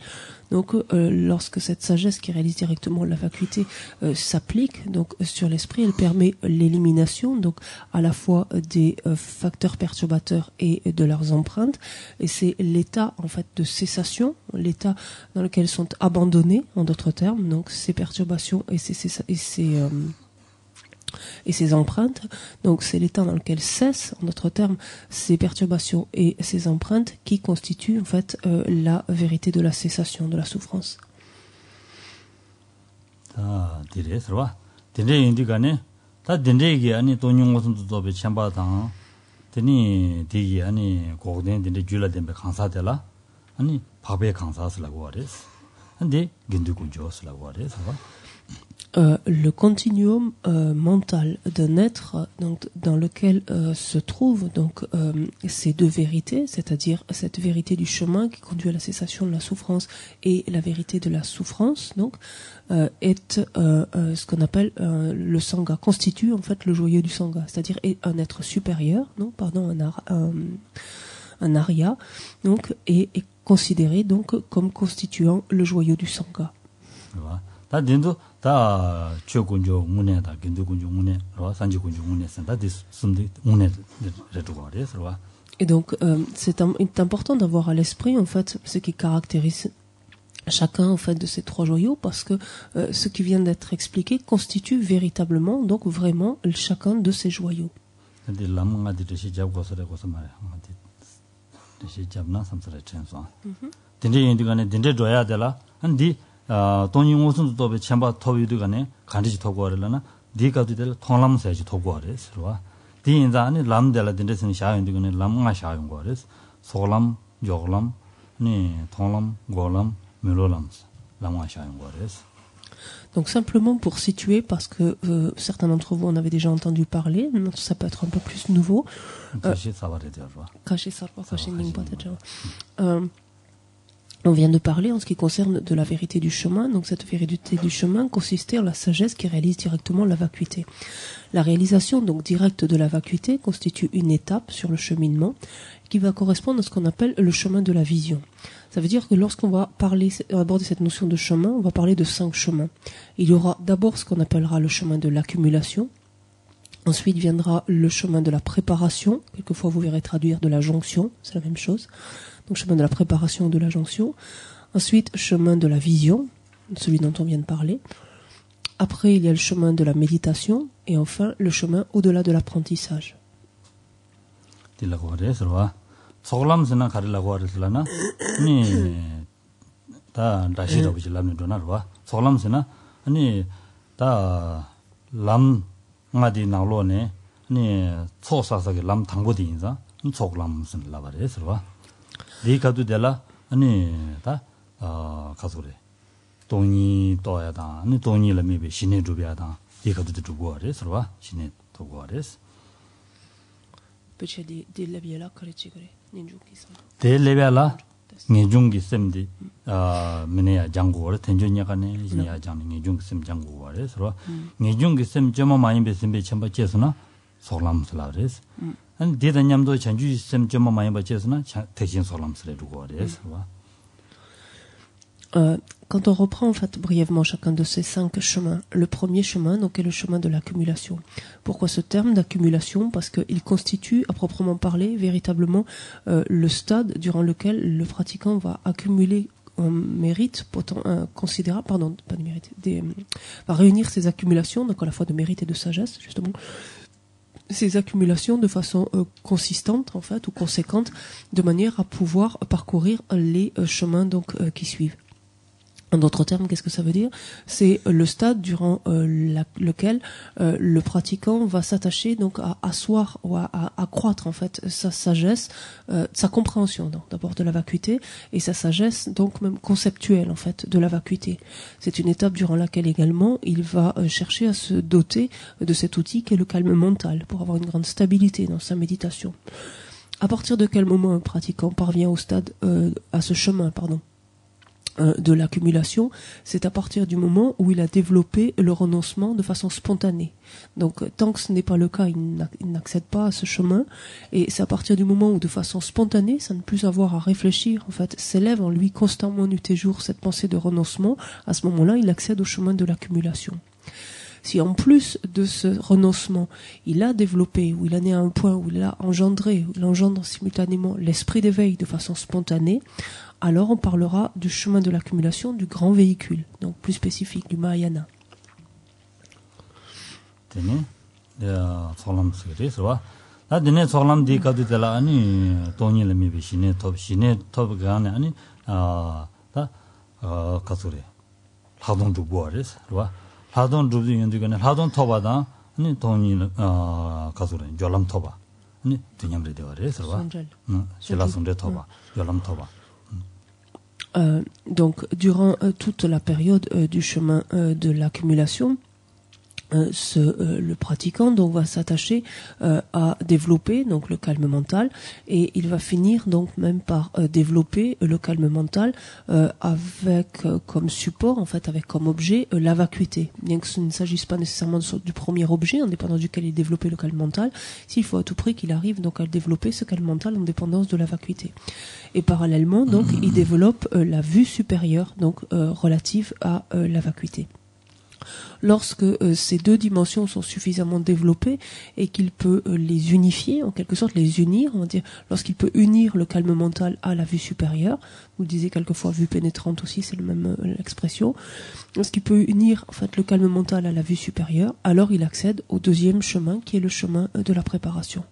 Donc lorsque cette sagesse qui réalise directement la vacuité s'applique donc sur l'esprit, elle permet l'élimination donc à la fois des facteurs perturbateurs et de leurs empreintes. Et c'est l'état en fait de cessation, l'état dans lequel sont abandonnés en d'autres termes donc ces perturbations et ces empreintes. Donc c'est l'état dans lequel cessent, en d'autres termes, ces perturbations et ces empreintes qui constituent en fait la vérité de la cessation de la souffrance. 아, 디레스와 딘레 인디가네 다 딘레기 아니 돈용 무슨도 도베 참바당 되니 디기 아니 고된 딘레 줄라된베 강사되라 아니 밥에 강사스라고 하레스 근데 긴두군조스라고 하레스 le continuum mental d'un être donc, dans lequel se trouvent donc ces deux vérités, c'est-à-dire cette vérité du chemin qui conduit à la cessation de la souffrance et la vérité de la souffrance, donc est ce qu'on appelle le sangha, constitue en fait le joyau du sangha, c'est-à-dire un être supérieur, non, pardon, un arya, donc est considéré donc comme constituant le joyau du sangha. 다 딘도 다 최군조 문에다 긴두군조 문에 로 산지군조 문에 산다 숨데 문에 레도고 그래서 Et donc c'est important d'avoir à l'esprit en fait ce qui caractérise chacun en fait de ces trois joyaux parce que ce qui vient d'être expliqué constitue véritablement donc vraiment chacun de ces joyaux. 근데 람마디 되시 잡고서래고서 말이야. 되시 잡나 삼설에 천소. 딘데 인디가네 딘데 줘야 되라. 한디 돈이 무슨 도베 쳔바 토비드가네 간디지 토고 하려나 디가도 될 통람세지 토고 하래서와 디인자 아니 람델라 딘데스는 샤인디가네 람가 샤용 거래서 소람 요람 네 통람 고람 멜로람 람가 샤용 거래서. Donc simplement pour situer, parce que certains d'entre vous en avaient déjà entendu parler, ça peut être un peu plus nouveau. On vient de parler en ce qui concerne de la vérité du chemin. Donc cette vérité du chemin consistait en la sagesse qui réalise directement la vacuité. La réalisation donc directe de la vacuité constitue une étape sur le cheminement qui va correspondre à ce qu'on appelle le chemin de la vision. Ça veut dire que lorsqu'on va aborder cette notion de chemin, on va parler de 5 chemins. Il y aura d'abord ce qu'on appellera le chemin de l'accumulation. Ensuite viendra le chemin de la préparation. Quelquefois vous verrez traduire de la jonction, c'est la même chose. Donc chemin de la préparation ou de la jonction. Ensuite, chemin de la vision, celui dont on vient de parler. Après, il y a le chemin de la méditation. Et enfin, le chemin au-delà de l'apprentissage. 소글람스나 가르라고 하르슬라나 아니 다 다시라고 질라면 도나르와 소글람스나 아니 다 람마디 나로네 아니 초사사게 람 당보디 인자 소글람스는 라바레스와 리가도 될라 아니 다 가소래 돈이 떠야다 아니 돈이 라미베 신의 주비야다 리가도 두고 하레스와 신의 두고 하레스 peut-être des leviers que les tigres des leviers là ngejungi semdi meneya janguore tenjonya가네 이냐 장 ngejungi sem janguore so ngejungi sem joma 많이 베sembe 첨바 제스나 소람슬라레스 한 대단냠도 전주 sem joma 많이 베제스나 대신 소람슬레 두고레스 Quand on reprend en fait brièvement chacun de ces 5 chemins, le premier chemin donc est le chemin de l'accumulation. Pourquoi ce terme d'accumulation? Parce qu'il constitue à proprement parler véritablement le stade durant lequel le pratiquant va accumuler un mérite considérable, va réunir ses accumulations, donc à la fois de mérite et de sagesse justement, ces accumulations de façon consistante en fait ou conséquente, de manière à pouvoir parcourir les chemins donc qui suivent. En d'autres termes, qu'est-ce que ça veut dire? C'est le stade durant lequel le pratiquant va s'attacher donc à asseoir ou à accroître en fait sa sagesse, sa compréhension d'abord de la vacuité et sa sagesse donc même conceptuelle en fait de la vacuité. C'est une étape durant laquelle également il va chercher à se doter de cet outil qui est le calme mental pour avoir une grande stabilité dans sa méditation. À partir de quel moment un pratiquant parvient au stade à ce chemin, de l'accumulation, c'est à partir du moment où il a développé le renoncement de façon spontanée. Donc tant que ce n'est pas le cas, il n'accède pas à ce chemin, et c'est à partir du moment où de façon spontanée, sans ne plus avoir à réfléchir, en fait, s'élève en lui constamment nuit et jour cette pensée de renoncement, à ce moment-là, il accède au chemin de l'accumulation. Si en plus de ce renoncement, il a développé, ou il en est à un point où il a engendré, où il engendre simultanément l'esprit d'éveil de façon spontanée, alors on parlera du chemin de l'accumulation du grand véhicule, donc plus spécifique, du Mahayana. 하동 주도 연두가네 하동 토바다 아니 돈이 가서래 졸람 토바 아니 되냐면 되어래서 봐. 실라송데 토바 졸람 토바. Donc durant toute la période du chemin de l'accumulation, le pratiquant donc va s'attacher à développer donc le calme mental, et il va finir donc même par développer le calme mental avec comme support en fait, avec comme objet la vacuité, bien que ce ne s'agisse pas nécessairement du premier objet en dépendance duquel il développait le calme mental, s'il faut à tout prix qu'il arrive donc à développer ce calme mental en dépendance de la vacuité. Et parallèlement donc il développe la vue supérieure donc relative à la vacuité. Lorsque ces deux dimensions sont suffisamment développées et qu'il peut les unifier, en quelque sorte les unir, on va dire, lorsqu'il peut unir le calme mental à la vue supérieure, vous le disiez quelquefois vue pénétrante aussi, c'est le même l'expression, lorsqu'il peut unir en fait le calme mental à la vue supérieure, alors il accède au deuxième chemin qui est le chemin de la préparation.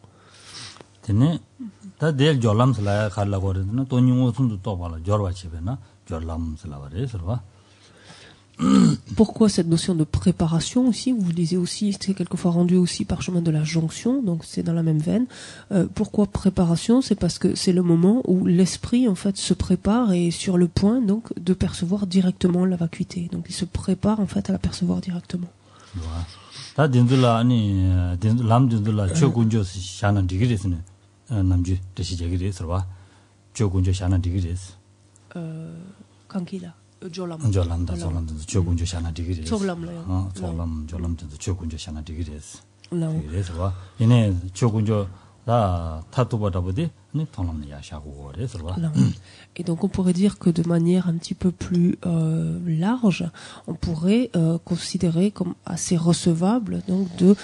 Pourquoi cette notion de préparation aussi? Vous disiez aussi, c'est quelquefois rendu aussi par chemin de la jonction, donc c'est dans la même veine. Pourquoi préparation? C'est parce que c'est le moment où l'esprit en fait se prépare et est sur le point donc de percevoir directement la vacuité. Donc il se prépare en fait à la percevoir directement. Kankila. Jolam chogunjo shana digires jolam chogunjo shana digires 그래서 얘네 chogunjo da tatubadabudi ni tonlamni yashago reserva. Et donc on pourrait dire que de manière un petit peu plus large, on pourrait considérer comme assez recevable donc de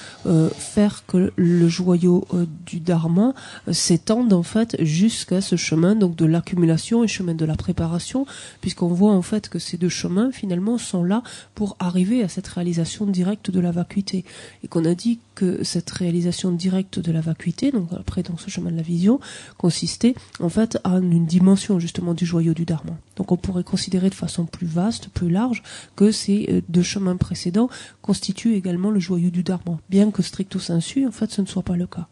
faire que le joyau du Dharma s'étende en fait jusqu'à ce chemin donc de l'accumulation et chemin de la préparation, puisqu'on voit en fait que ces deux chemins finalement sont là pour arriver à cette réalisation directe de la vacuité, et qu'on a dit que cette réalisation directe de la vacuité, donc après dans ce chemin de la vision, consistait en fait à une dimension justement du joyau du Dharma. Donc on pourrait considérer de façon plus vaste, plus large, que ces deux chemins précédents constituent également le joyau du Dharma, bien que stricto sensu, en fait, ce ne soit pas le cas.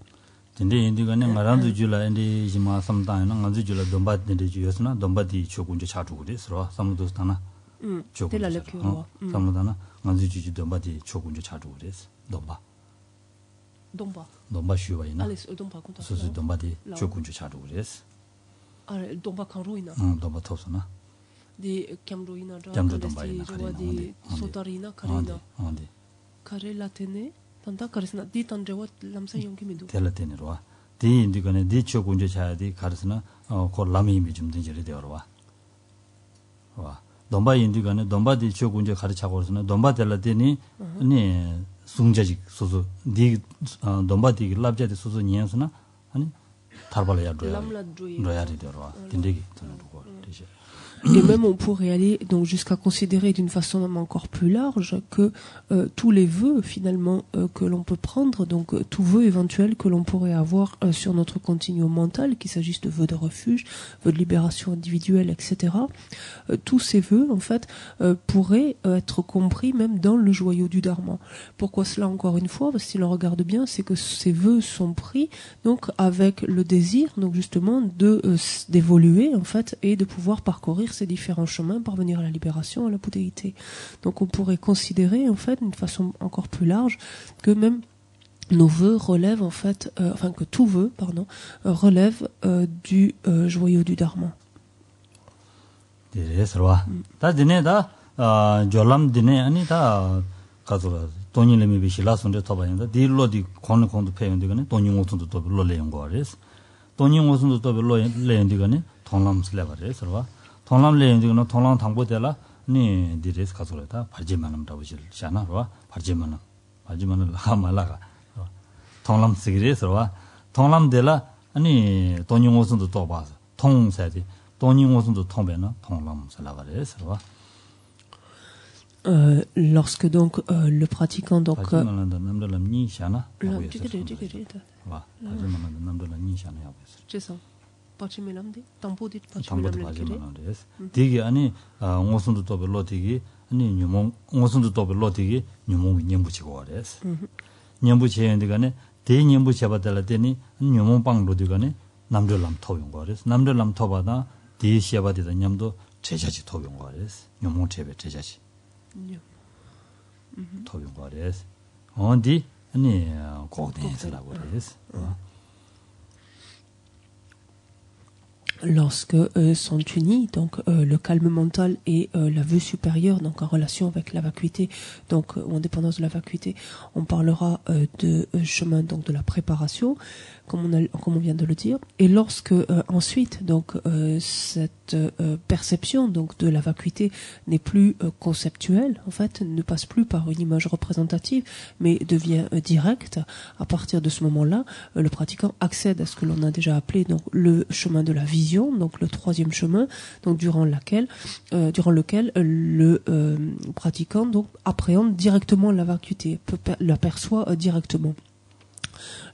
Domba shuwaina. Sosu domba di chokunju chadu res. Domba kanruina. Domba tosana. Di kamruina da. Kamru domba ina karina. Di sotarina karina. Kare latene tanda karisna di tanjewa lamsa yonki midu. Telatene roa. Di indigane di chokunju chadi karisna ko lami mi jum dinjeri de roa. Wa. domba 인디가네 domba di chogunje 가르쳐고서는 domba 될라데니 아니 숭자직 소소 디 domba di lab자데 소소 니야스나 아니 달발야 로야리 되어와 딘데기 되는 거 되지. Et même on pourrait aller donc jusqu'à considérer d'une façon même encore plus large que tous les vœux finalement que l'on peut prendre, donc tout vœu éventuel que l'on pourrait avoir sur notre continuum mental, qu'il s'agisse de vœux de refuge, vœux de libération individuelle, etc. Tous ces vœux en fait pourraient être compris même dans le joyau du Dharma. Pourquoi cela encore une fois? Parce que si l'on regarde bien, c'est que ces vœux sont pris donc avec le désir donc justement d'évoluer en fait et de pouvoir parcourir ces différents chemins, parvenir à la libération, à la bouddhéité. Donc on pourrait considérer en fait d'une façon encore plus large que même nos vœux relèvent en fait, que tout vœu, relève du joyau du Dharma. 조람 디네 아니다 가서 돈이 레미 비실라 손데 토바인다 딜로디 콘콘도 페인데가네 돈이 오선도 또 별로래요 거레스 돈이 오선도 또 별로래인데가네 통람슬레바레스와 통람레인데가네 통람 당보데라 니 디레스 가서라다 발제만은 다보실잖아와 발제만은 하말라가 통람스기레스와 통람데라 아니 돈이 오선도 또 봐서 통세디 돈이 오선도 통배나 통람슬라바레스와 lorsque donc le pratiquant donc 되게 아니 오선도 또 별로 되게 아니 녀몽 오선도 또 별로 되게 녀몽 녀부치고 와레스 녀부치는데가네 대녀부 잡아달라 되니 녀몽 방로 되가네 남들람 토용 거레스 남들람 토바다 대시아바디다 냠도 제자지 토용 거레스 녀몽 제배 제자지 토용 거레스 어디 아니 고대에서라고 그래스 lorsque sont unis donc le calme mental et la vue supérieure donc en relation avec la vacuité donc ou en dépendance de la vacuité, on parlera de chemin donc de la préparation comme on vient de le dire, et lorsque ensuite donc cette perception donc de la vacuité n'est plus conceptuelle, en fait ne passe plus par une image représentative mais devient directe, à partir de ce moment-là le pratiquant accède à ce que l'on a déjà appelé donc le chemin de la vision, donc le troisième chemin, donc durant lequel le pratiquant donc appréhende directement la vacuité, l'aperçoit directement.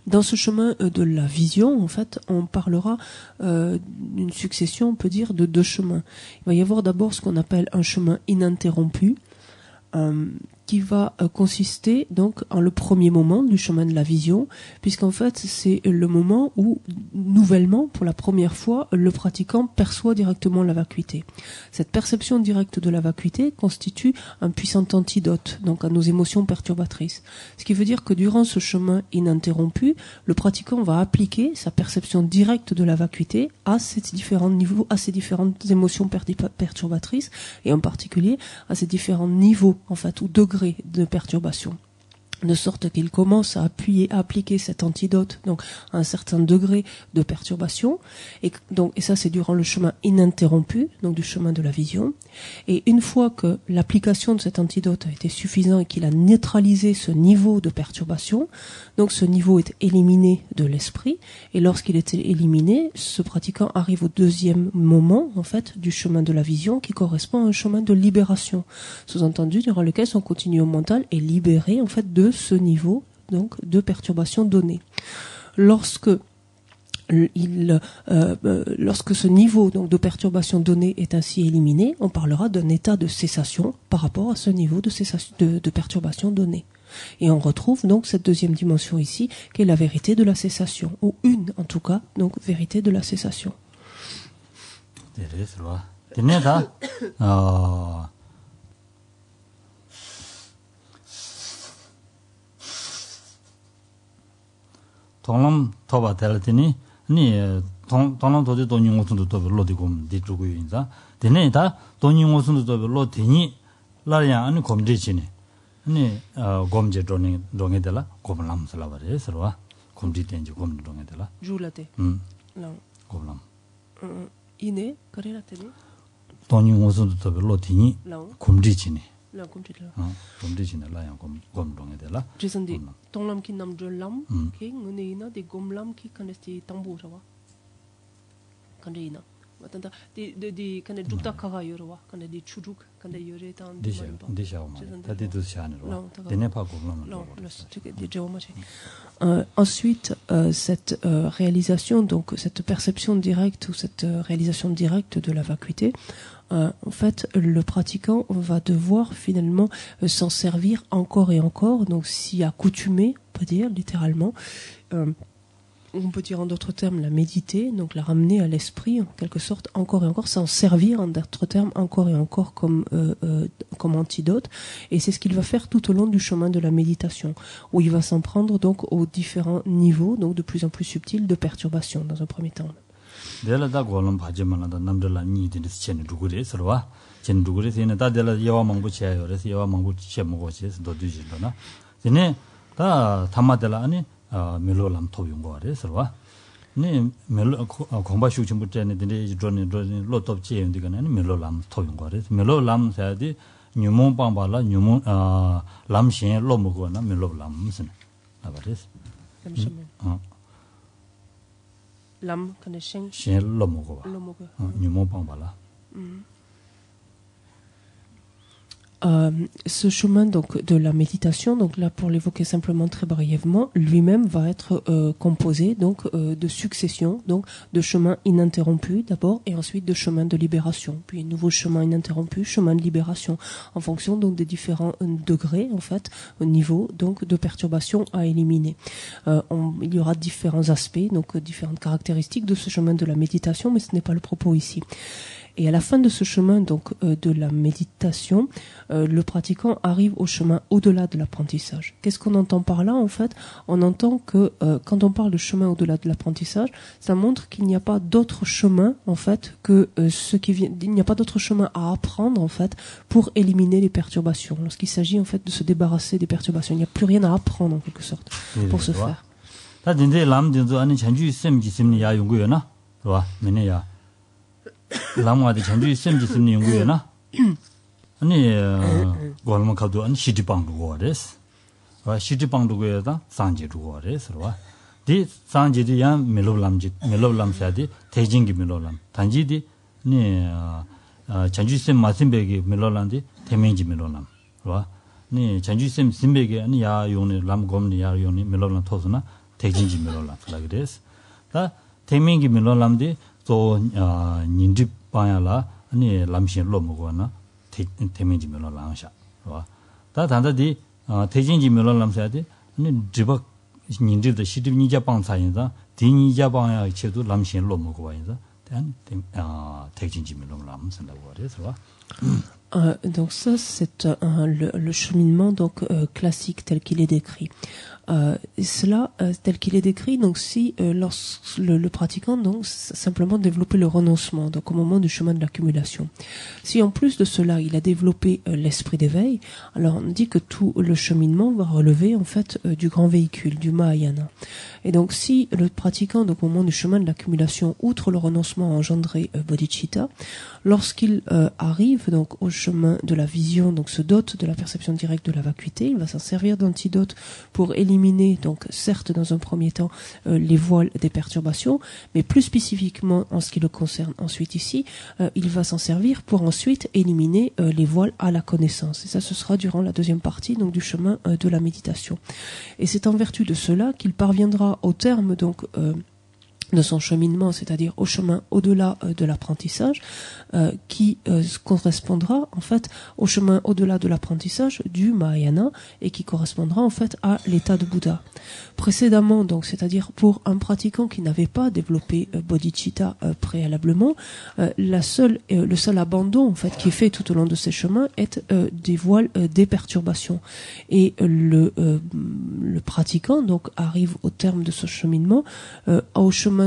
Dans ce chemin de la vision, en fait, on parlera d'une succession, on peut dire, de deux chemins. Il va y avoir d'abord ce qu'on appelle un chemin ininterrompu, qui va consister donc en le premier moment du chemin de la vision, puisqu'en fait c'est le moment où nouvellement, pour la première fois, le pratiquant perçoit directement la vacuité. Cette perception directe de la vacuité constitue un puissant antidote donc à nos émotions perturbatrices. Ce qui veut dire que durant ce chemin ininterrompu, le pratiquant va appliquer sa perception directe de la vacuité à ces différents niveaux, à ces différentes émotions perturbatrices, et en particulier à ces différents niveaux en fait ou degrés de perturbation, de sorte qu'il commence à appliquer cet antidote donc à un certain degré de perturbation, et ça c'est durant le chemin ininterrompu donc du chemin de la vision. Et une fois que l'application de cet antidote a été suffisant et qu'il a neutralisé ce niveau de perturbation, donc ce niveau est éliminé de l'esprit, et lorsqu'il est éliminé, ce pratiquant arrive au deuxième moment en fait du chemin de la vision, qui correspond à un chemin de libération, sous-entendu durant lequel son continuum mental est libéré en fait de ce niveau donc de perturbation donné. Lorsque ce niveau donc de perturbation donné est ainsi éliminé, on parlera d'un état de cessation par rapport à ce niveau de cessation de perturbation donné. Et on retrouve donc cette deuxième dimension ici, qui est la vérité de la cessation, ou une en tout cas, donc vérité de la cessation. 통람 토바 텔티니 니 통람 도지 돈이 오선도 또 별로디고 디주고 인자 되네다 돈이 오선도 또 별로 되니 라야 아니 검지지니 니 검제 동에들라 검람 살아버려 서로와 검지 된지 검 동에들라 줄라테 라 검람 이네 그래라테니 돈이 무슨 또 로티니 곰지치네. là comme tu là 곰지치네 라양 곰롱에 되라. Jason dit tonglam ki nam de lam ki ngune de gomlam ki kanesti tambour wa kandeina matanda de kan jukta kaga yorwa kan de chuduk kan de yore tan déjà tadi du chane ro dene pa gomlam ensuite cette réalisation, donc cette perception directe ou cette réalisation directe de la vacuité, en fait, le pratiquant va devoir finalement s'en servir encore et encore, donc s'y accoutumer, on peut dire littéralement. On peut dire en d'autres termes la méditer, donc la ramener à l'esprit en quelque sorte encore et encore, s'en servir en d'autres termes encore et encore comme antidote. Et c'est ce qu'il va faire tout au long du chemin de la méditation, où il va s'en prendre donc aux différents niveaux, donc de plus en plus subtils de perturbation dans un premier temps. 데라다 고람 바제만다 남들라 니딘데 chen 두고레 서와 chen 두고레 세네 다데라 여와 망부 치야요 그래서 여와 망부 치 먹어지서 도디질러나 세네 다 담마데라 아니 멜로람 토용 거래 서와 네 멜로 공바 슈침부 때네 딘데 드론 로톱 치엔디가네 멜로람 토용 거래 멜로람 사야디 뉴몬 빵발라 뉴몬 람신 로모고나 멜로람 무슨 나바레스 L'âme connaît chien lomogo nyumo pambala. Ce chemin donc de la méditation, donc là pour l'évoquer simplement très brièvement, lui-même va être composé donc de succession, donc de chemins ininterrompus d'abord et ensuite de chemins de libération, puis un nouveau chemin ininterrompu, chemin de libération, en fonction donc des différents degrés en fait, au niveau donc de perturbation à éliminer. Il y aura différents aspects, donc différentes caractéristiques de ce chemin de la méditation, mais ce n'est pas le propos ici. Et à la fin de ce chemin donc de la méditation, le pratiquant arrive au chemin au-delà de l'apprentissage. Qu'est-ce qu'on entend par là en fait? On entend que quand on parle de chemin au-delà de l'apprentissage, ça montre qu'il n'y a pas d'autre chemin en fait que ce qui vient. Il n'y a pas d'autre chemin à apprendre en fait pour éliminer les perturbations. Lorsqu'il s'agit en fait de se débarrasser des perturbations, il n'y a plus rien à apprendre en quelque sorte pour ce faire. 람와디 전주 셈지 셈니 연구에나 아니 고알마 카도 안 시디방도 거레스 와 시디방도 상제도 거레스 디 상제디 야 멜로람사디 대징기 멜로람 단지디 니 전주 셈 마심베기 멜로람디 대명지 멜로람 니 전주 셈 심베기 아니 야 용네 람곰니 야 용네 멜로람 토스나 대징지 멜로람 그래스 다 대명기 멜로람디 또 닌디 바야라 아니 람신 로모고나 대면지 멜로랑샤 다 단다디 대진지 멜로람사디 아니 지박 닌디의 시드니자 방사인다 디니자 방야 체도 람신 로모고와인다 단 대진지 멜로람선다고 그래서 donc ça c'est le cheminement donc classique tel qu'il est décrit. Cela tel qu'il est décrit, donc si lorsque le pratiquant donc simplement développer le renoncement, donc au moment du chemin de l'accumulation. Si en plus de cela il a développé l'esprit d'éveil, alors on dit que tout le cheminement va relever en fait du grand véhicule, du Mahayana. Et donc si le pratiquant donc au moment du chemin de l'accumulation, outre le renoncement a engendré bodhicitta, lorsqu'il arrive donc au chemin de la vision, donc se dote de la perception directe de la vacuité, il va s'en servir d'antidote pour éliminer, donc certes dans un premier temps les voiles des perturbations, mais plus spécifiquement en ce qui le concerne ensuite ici, il va s'en servir pour ensuite éliminer les voiles à la connaissance. Et ça, ce sera durant la deuxième partie donc du chemin de la méditation. Et c'est en vertu de cela qu'il parviendra au terme donc de son cheminement, c'est-à-dire au chemin au-delà de l'apprentissage, qui correspondra en fait au chemin au-delà de l'apprentissage du Mahayana et qui correspondra en fait à l'état de Bouddha. Précédemment, donc, c'est-à-dire pour un pratiquant qui n'avait pas développé bodhicitta préalablement, le seul abandon en fait qui est fait tout au long de ces chemins est des voiles des perturbations. Et le pratiquant donc arrive au terme de ce cheminement au chemin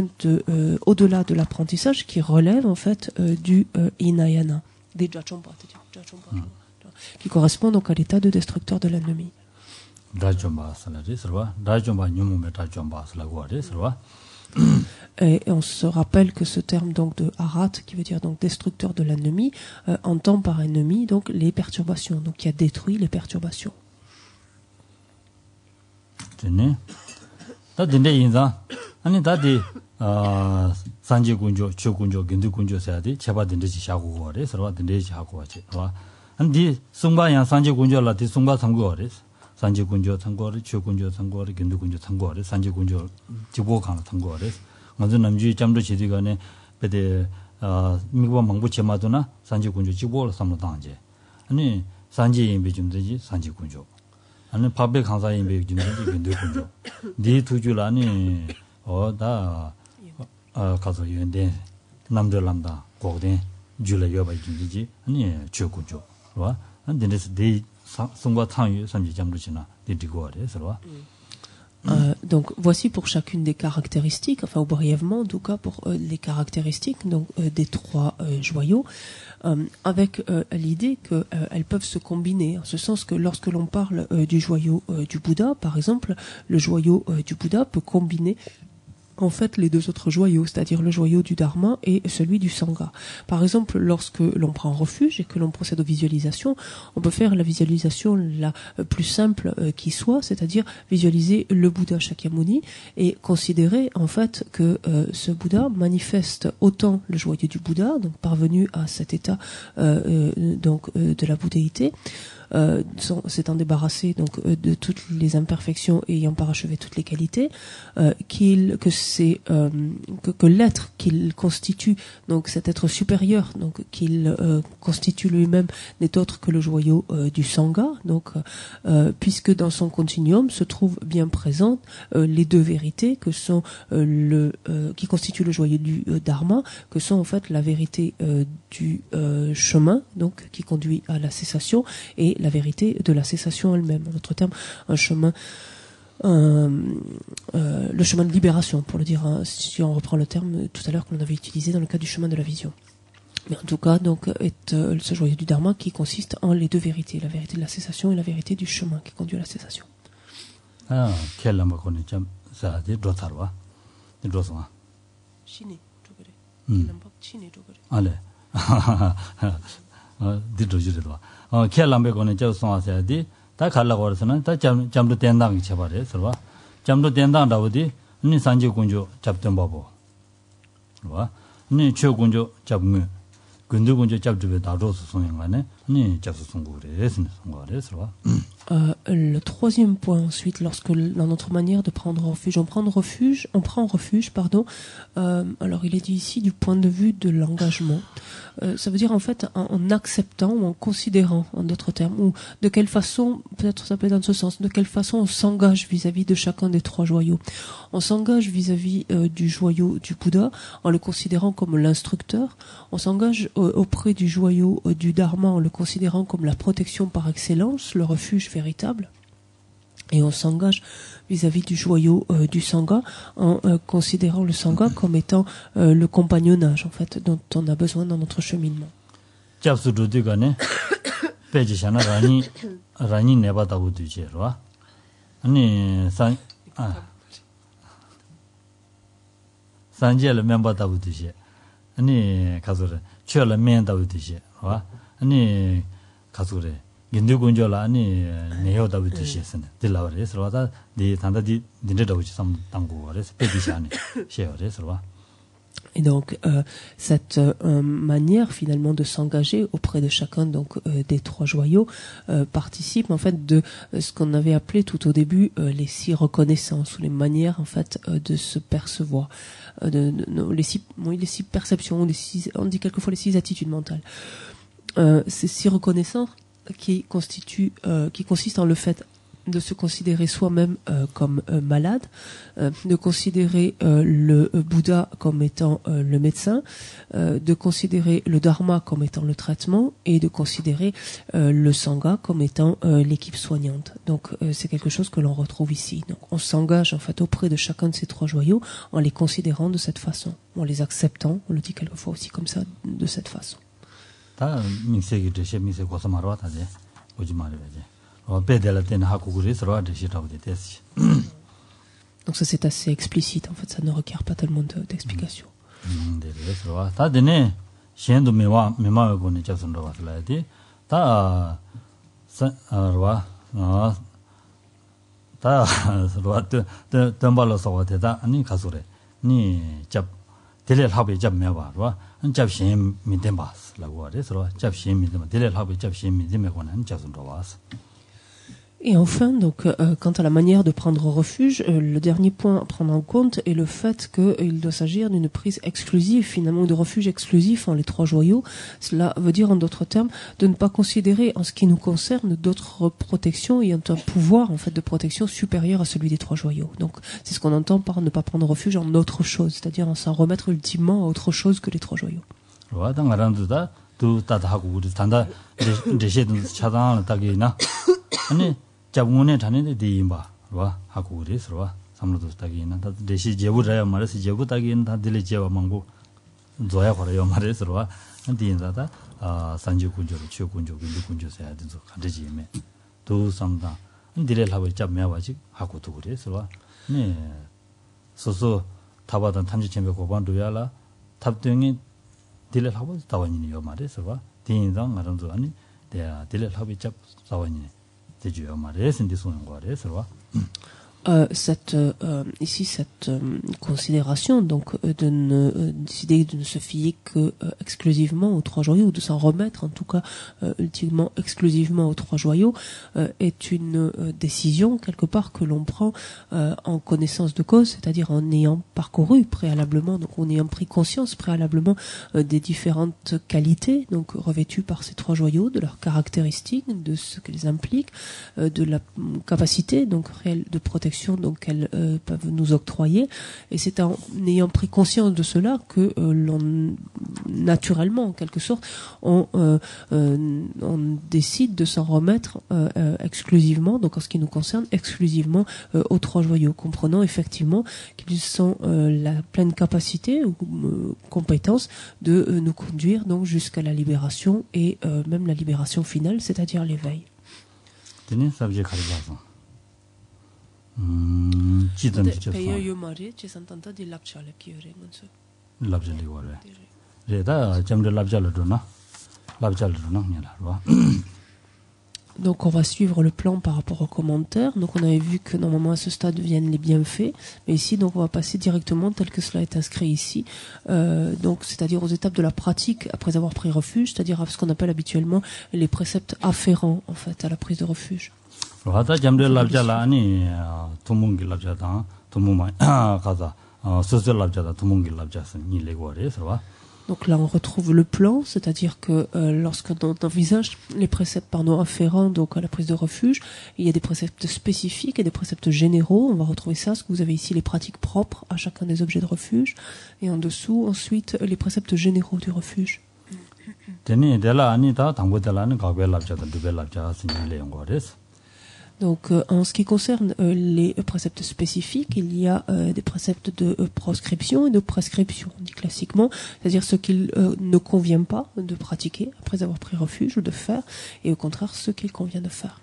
au-delà de l'apprentissage qui relève en fait du Hinayana, des Jachompa, qui correspond donc à l'état de destructeur de l'ennemi. Jachompa, Jachompa, Et on se rappelle que ce terme donc de harat, qui veut dire donc destructeur de l'ennemi, entend par ennemi donc les perturbations, donc qui a détruit les perturbations. Tenez. Da dinde yinza. Ani da di sanji kunjo, chu kunjo, gindu kunjo sayadi cheba dinde chi shaku gore, sarwa dinde chi haku wachi. Ani di sungba yang sanji kunjo la di sungba tsangu gore. Sanji kunjo tsangu gore, chu kunjo tsangu gore, gindu kunjo tsangu gore, sanji kunjo jibo kanga tsangu gore. Nganzu namju jamdo chidi gane pede mikwa mangbu chema na sanji kunjo jibo la samlo tangje. Ani sanji yinbe jumdeji sanji kunjo. 아니 밥에 강사 인베 준비지 근데 군jo 네 투줄아니 어다 가서 연대 남들람다 고된 줄에 여바 준비지 아니 최군jo 봐 안데스 네 성과 참여 삼지 잠도 지나 디디고 그래서 Donc voici pour chacune des caractéristiques, enfin brièvement en tout cas pour les caractéristiques donc des trois joyaux, avec l'idée qu'elles peuvent se combiner, en ce sens que lorsque l'on parle du joyau du Bouddha, par exemple, le joyau du Bouddha peut combiner en fait les deux autres joyaux, c'est-à-dire le joyau du Dharma et celui du Sangha. Par exemple, lorsque l'on prend refuge et que l'on procède aux visualisations, on peut faire la visualisation la plus simple qui soit, c'est-à-dire visualiser le Bouddha Shakyamuni et considérer en fait que ce Bouddha manifeste autant le joyau du Bouddha, donc parvenu à cet état de la bouddhéité, s'étant débarrassé donc de toutes les imperfections et ayant parachevé toutes les qualités, que l'être qu'il constitue, donc cet être supérieur, donc qu'il constitue lui-même, n'est autre que le joyau du Sangha, donc puisque dans son continuum se trouvent bien présentes les deux vérités que sont qui constituent le joyau du Dharma, que sont en fait la vérité du chemin, donc qui conduit à la cessation, et la vérité de la cessation elle-même. En d'autres termes, un chemin, le chemin de libération, pour le dire, hein, si on reprend le terme tout à l'heure que l'on avait utilisé dans le cas du chemin de la vision. Mais en tout cas, donc, est ce joyau du Dharma qui consiste en les deux vérités, la vérité de la cessation et la vérité du chemin qui conduit à la cessation. Ah, quel lambakone jam ça de drotarwa. De droswa. Chine, jogore. Lambak chine jogore. Allez. 디도지르도 켈람베 거는 저 송아세디 다 갈라고 그래서는 다 잠도 된다고 쳐버려 서봐 잠도 된다라고디 니 산지 군조 잡던 바보 봐 니 최군조 잡는 근데 군조 잡주베 다로서 송행만에 니 잡수 송고 그래서 송고 그래서 Le troisième point ensuite, lorsque dans notre manière de prendre refuge, on prend refuge, alors il est dit ici du point de vue de l'engagement. Ça veut dire en fait en acceptant ou en considérant, en d'autres termes, ou de quelle façon, peut-être ça peut être dans ce sens, de quelle façon on s'engage vis-à-vis de chacun des trois joyaux. On s'engage vis-à-vis du joyau du Bouddha en le considérant comme l'instructeur. On s'engage auprès du joyau du Dharma en le considérant comme la protection par excellence, le refuge véritable. Et on s'engage vis-à-vis du joyau du Sangha en considérant le Sangha comme étant le compagnonnage en fait dont on a besoin dans notre cheminement. gindugunjola ani neyoda budishesne dilawre srwada di tanda di dinda wuchi sam tangu res pedishani sheore srwa. Et donc cette manière finalement de s'engager auprès de chacun donc des trois joyaux participe en fait de ce qu'on avait appelé tout au début les 6 reconnaissances ou les manières en fait de se percevoir, les six perceptions, on dit quelquefois les 6 attitudes mentales. Ces 6 reconnaissances qui consistent en le fait de se considérer soi-même comme malade, de considérer le Bouddha comme étant le médecin, de considérer le Dharma comme étant le traitement et de considérer le Sangha comme étant l'équipe soignante. Donc c'est quelque chose que l'on retrouve ici. Donc on s'engage en fait auprès de chacun de ces 3 joyaux en les considérant de cette façon, en les acceptant, on le dit quelquefois aussi comme ça, de cette façon. 다 민세기 되셔 민세 고서 말와 다제 오지 말아야지. 배달할 때는 하고 그래서 와드시라고 됐지. Donc ça c'est assez explicite en fait, ça ne requiert pas tellement d'explications. 그래서 다 되네. 신도 메마고는 잡선도 왔을라디. 다 와. 다 덤발로서 왔다. 아니 가소래. 니잡 딜레 합이 잡매봐. 와. 잡신 믿음바스라고 하래서 잡신 믿음 딜레 합이 잡신 믿음에고는 잡선도 왔어. Et enfin, donc, quant à la manière de prendre refuge, le dernier point à prendre en compte est le fait qu'il doit s'agir d'une prise exclusive, finalement, de refuge exclusif en les trois joyaux. Cela veut dire, en d'autres termes, de ne pas considérer, en ce qui nous concerne, d'autres protections ayant un pouvoir, en fait, de protection supérieur à celui des trois joyaux. Donc, c'est ce qu'on entend par ne pas prendre refuge en autre chose, c'est-à-dire en s'en remettre ultimement à autre chose que les trois joyaux. 잡문에 자네들 디임바 와 하고 그래서 와 삼로도 따기나 다 대시 제부라야 말해서 제부 따기는 다 들리 제와 망고 조야 거래요 말해서 와 디인자다 산지 군조로 치고 군조 군조서야 돼서 가지지메 도 삼다 디레를 하고 잡매와지 하고도 그래서 와네 소소 타바던 탐지 쳔베 고반도야라 탑등이 디레를 하고 다원이요 말해서 와 디인장 말은도 아니 대야 디레를 하고 잡 다원이 Ici, cette considération, donc, de ne décider de ne se fier que exclusivement aux trois joyaux, ou de s'en remettre, en tout cas, ultimement, exclusivement aux trois joyaux, est une décision, quelque part, que l'on prend en connaissance de cause, c'est-à-dire en ayant parcouru préalablement, donc en ayant pris conscience préalablement des différentes qualités, donc, revêtues par ces trois joyaux, de leurs caractéristiques, de ce qu'elles impliquent, de la capacité, donc, réelle de protection donc qu'elles peuvent nous octroyer, et c'est en ayant pris conscience de cela que l'on naturellement en quelque sorte on décide de s'en remettre exclusivement, donc en ce qui nous concerne exclusivement aux trois joyaux, comprenant effectivement qu'ils sont la pleine capacité ou compétence de nous conduire donc jusqu'à la libération et même la libération finale, c'est-à-dire l'éveil. Donc on va suivre le plan par rapport aux commentaires. Donc on avait vu que normalement à ce stade viennent les bienfaits, mais ici donc on va passer directement tel que cela est inscrit ici, donc c'est-à-dire aux étapes de la pratique après avoir pris refuge, c'est-à-dire à ce qu'on appelle habituellement les préceptes afférents en fait à la prise de refuge. Donc là on retrouve le plan, c'est-à-dire que lorsqu'on envisage les préceptes par nos afférents, donc à la prise de refuge, il y a des préceptes spécifiques et des préceptes généraux. On va retrouver ça, ce que vous avez ici, les pratiques propres à chacun des objets de refuge, et en dessous ensuite les préceptes généraux du refuge. Donc, en ce qui concerne les préceptes spécifiques, il y a des préceptes de proscription et de prescription, on dit classiquement, c'est-à-dire ce qu'il ne convient pas de pratiquer après avoir pris refuge ou de faire, et au contraire ce qu'il convient de faire.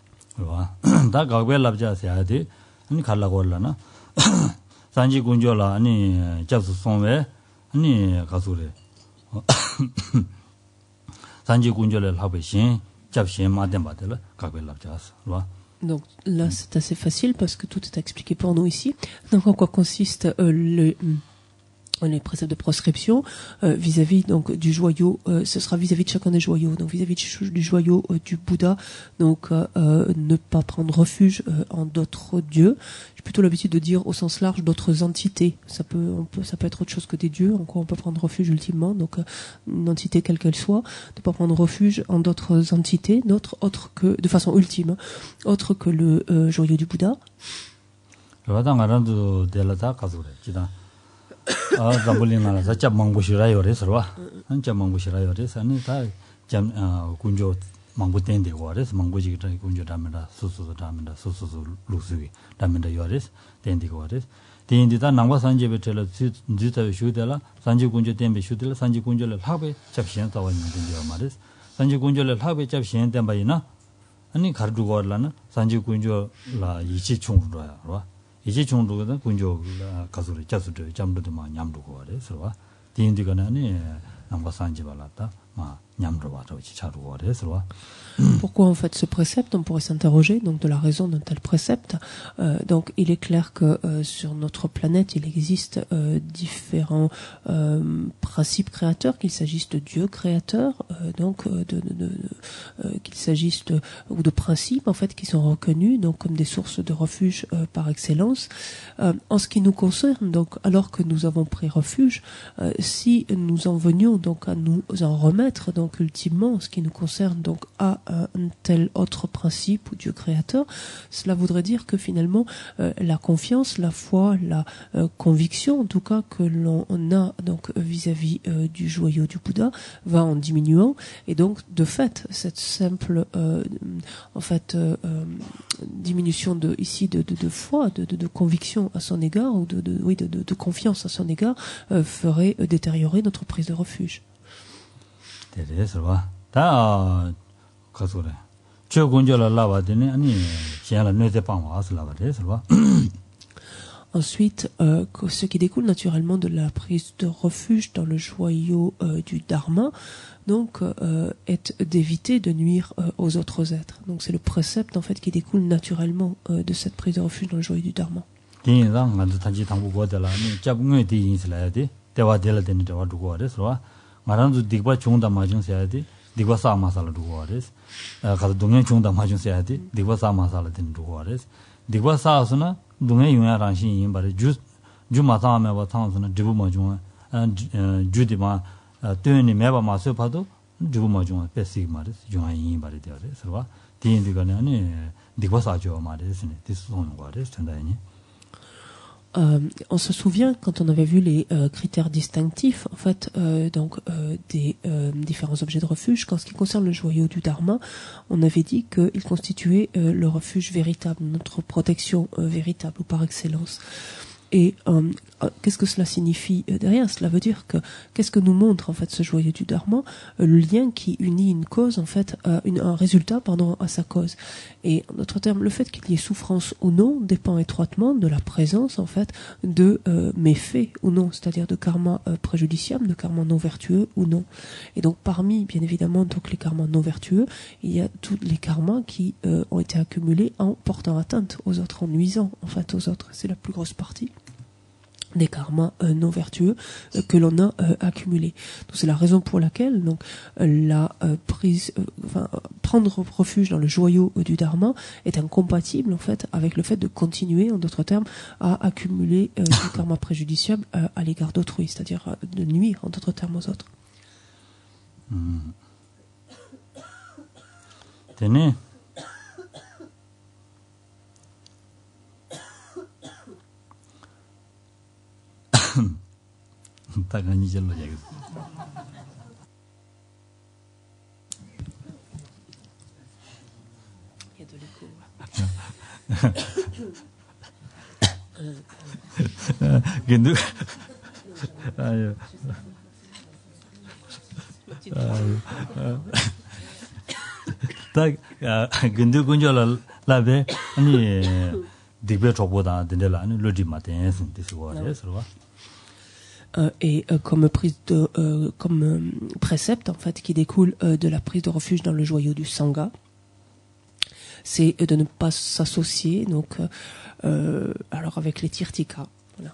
Donc là c'est assez facile parce que tout est expliqué pour nous ici. Donc en quoi consiste les préceptes de proscription vis-à-vis donc du joyau, ce sera vis-à-vis de chacun des joyaux. Donc vis-à-vis du joyau du Bouddha, donc ne pas prendre refuge en d'autres dieux. J'ai plutôt l'habitude de dire au sens large d'autres entités. Ça peut être autre chose que des dieux. En quoi on peut prendre refuge ultimement, donc une entité quelle qu'elle soit, de pas prendre refuge en d'autres entités, autre que de façon ultime, autre que le joyau du Bouddha. zambolina za chap mangbo shirayo re sarwa an chap mangbo shirayo re sani ta jam kunjo mangbo tende wa re mangbo ji ta kunjo damenda susu lusugi damenda yo re tende wa re tende ta nangwa sanje betela zita shudela sanje kunjo tembe shudela sanje kunjo le habe chap shen ta wa ni de ma re sanje kunjo le habe chap shen temba ina ani gardu gorlana sanje kunjo la yichi chung ro ya ro 이제 정도가 군조 가서를 자수도 잠도 막 냠도 거래 서로 디인디가나니 남과 산지 발랐다 막 냠도 와서 차로 거래 서로. Pourquoi en fait ce précepte? On pourrait s'interroger donc de la raison d'un tel précepte. Donc il est clair que sur notre planète il existe différents principes créateurs, qu'il s'agisse de Dieu créateur, donc qu'il s'agisse ou de principes en fait qui sont reconnus donc comme des sources de refuge par excellence. En ce qui nous concerne, donc alors que nous avons pris refuge, si nous en venions donc à nous en remettre donc ultimement en ce qui nous concerne donc à un tel autre principe ou Dieu créateur, cela voudrait dire que finalement la confiance, la foi, la conviction en tout cas que l'on a donc vis-à-vis du joyau du Bouddha va en diminuant, et donc de fait cette simple en fait diminution de foi, de conviction à son égard ou de confiance à son égard ferait détériorer notre prise de refuge. 다 가서래. 저 군절을 라바더니 아니 지야라 뇌대 빵 와서 라바대 서봐. Ensuite, ce qui découle naturellement de la prise de refuge dans le joyau du Dharma, donc est d'éviter de nuire aux autres êtres. Donc c'est le précepte en fait qui découle naturellement de cette prise de refuge dans le joyau du Dharma. 디인랑 간도 단지 당부고들라 아니 잡응에 디인슬라야디 대화될 때는 대화 두고 와래서 말한도 디바 좋은다 맞은 세야디 디바 사마살로 두고 와래서 가도 동행 좋은다 맞은 세야디 디바 사마살로 된 두고 와래서 디바 사스나 동행 용야랑신 인바래 주마사메 바탕스나 디부마중 주디마 뜨니 매바 마서파도 디부마중 베시 말이스 중앙인 바래 되어서 디인디가네 아니 디바 사죠 말이스 디스송는 거래서 된다니. On se souvient quand on avait vu les critères distinctifs en fait des différents objets de refuge. Qu'en ce qui concerne le joyau du Dharma, on avait dit qu'il constituait le refuge véritable, notre protection véritable ou par excellence. Et qu'est-ce que cela signifie derrière? Cela veut dire que qu'est-ce que nous montre en fait ce joyau du Dharma? Le lien qui unit une cause en fait, un résultat à sa cause. Et en d'autres termes, le fait qu'il y ait souffrance ou non dépend étroitement de la présence en fait de méfaits ou non, c'est-à-dire de karma préjudiciable, de karma non vertueux ou non. Et donc parmi bien évidemment donc les karmas non vertueux, il y a tous les karmas qui ont été accumulés en portant atteinte aux autres, en nuisant en fait aux autres. C'est la plus grosse partie des karmas non vertueux que l'on a accumulés. Donc c'est la raison pour laquelle donc prendre refuge dans le joyau du Dharma est incompatible en fait avec le fait de continuer, en d'autres termes, à accumuler du karma préjudiciable à l'égard d'autrui, c'est-à-dire de nuire en d'autres termes aux autres. Tenez. 당연히 절로 얘기. 근데 아유. 딱 근데 군절 라베 아니 디베 쪽보다 된들 아니 로디마 된스 디스고래서 et comme précepte en fait qui découle de la prise de refuge dans le joyau du Sangha, c'est de ne pas s'associer donc alors avec les tirtika. Voilà.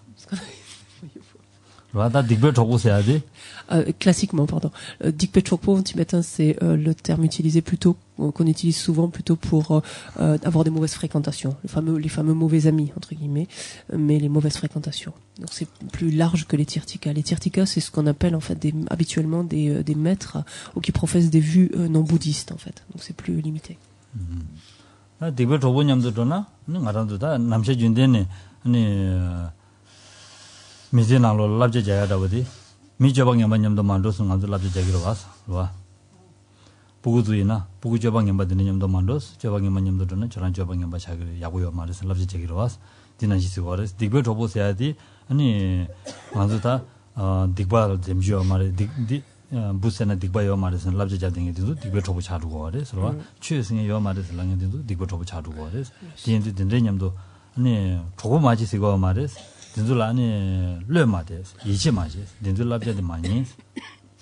Classiquement, pardon. Dikpe Chokpo en tibétain, c'est le terme utilisé plutôt, qu'on utilise souvent plutôt pour avoir des mauvaises fréquentations, les fameux mauvais amis entre guillemets, mais les mauvaises fréquentations. Donc c'est plus large que les tirtika. Les tirtika, c'est ce qu'on appelle en fait habituellement des maîtres ou qui professent des vues non bouddhistes en fait. Donc c'est plus limité. Dikpe Chokpo nyamdodona, ngarandoda namche jundene, 미제나로 랍제 자야다버디 미저방에 만냠도 만도스 간도 랍제 자기로 와서 와 부구두이나 부구 저방에 받는 냠도 만도스 저방에 만냠도 되는 저런 저방에 바 자기 야구요 말해서 랍제 자기로 와서 디나시스 거레스 디베 줘보세야디 아니 만도다 딕바 잼지요 말에 딕 부세나 딕바요 말해서 랍제 자딩에도 디베 줘보 차두고 거레스 와 최승의 요 말해서 랑에도 디베 줘보 차두고 거레스 디엔디 딘레 냠도 아니 조고 맞이 쓰고 말이스 딘줄 아니 뢰 맞이스 이치 맞이스 딘줄 랍자데 많이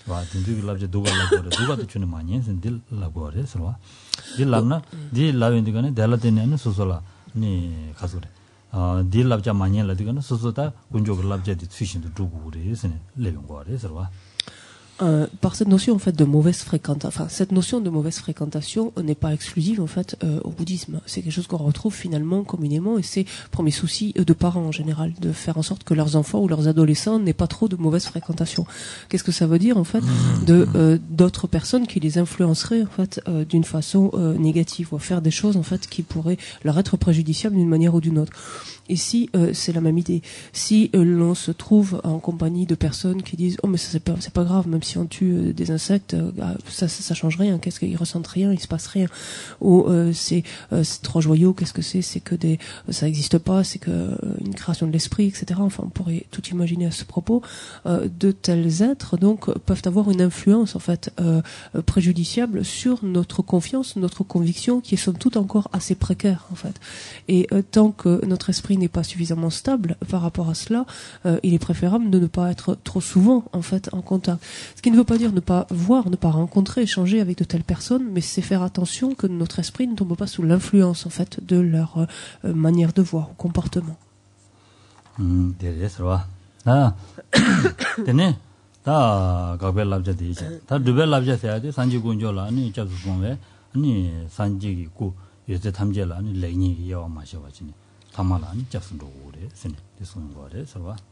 와 딘줄 랍자 누가 랍거래 누가도 주는 많이 해서 딜 랍거래 서로 딜 랍나 딜 랍인디가네 달라데네 소소라 니 가서래 딜 랍자 많이 라디가네 소소다 군조 랍자디 수신도 두고 그래서 레용 거래 서로 par cette notion en fait de mauvaise fréquentation, enfin cette notion de mauvaise fréquentation n'est pas exclusive en fait au bouddhisme. C'est quelque chose qu'on retrouve finalement communément et c'est le premier souci de parents en général de faire en sorte que leurs enfants ou leurs adolescents n'aient pas trop de mauvaise fréquentation. Qu'est-ce que ça veut dire en fait de d'autres personnes qui les influenceraient en fait d'une façon négative ou à faire des choses en fait qui pourraient leur être préjudiciables d'une manière ou d'une autre. Ici, c'est la même idée. Si l'on se trouve en compagnie de personnes qui disent « Oh, mais ça, c'est pas grave, même si on tue des insectes, ça change rien. Qu'est-ce qu'ils ressentent rien, il se passe rien. » Ou c'est trois joyaux, qu'est-ce que c'est que ça n'existe pas, c'est que une création de l'esprit, etc. Enfin, on pourrait tout imaginer à ce propos. De tels êtres, donc, peuvent avoir une influence, en fait, préjudiciable sur notre confiance, notre conviction, qui est somme toute encore assez précaire, en fait. Et tant que notre esprit n'est pas suffisamment stable par rapport à cela, il est préférable de ne pas être trop souvent en fait en contact. Ce qui ne veut pas dire ne pas voir, ne pas rencontrer, échanger avec de telles personnes, mais c'est faire attention que notre esprit ne tombe pas sous l'influence en fait de leur manière de voir ou comportement.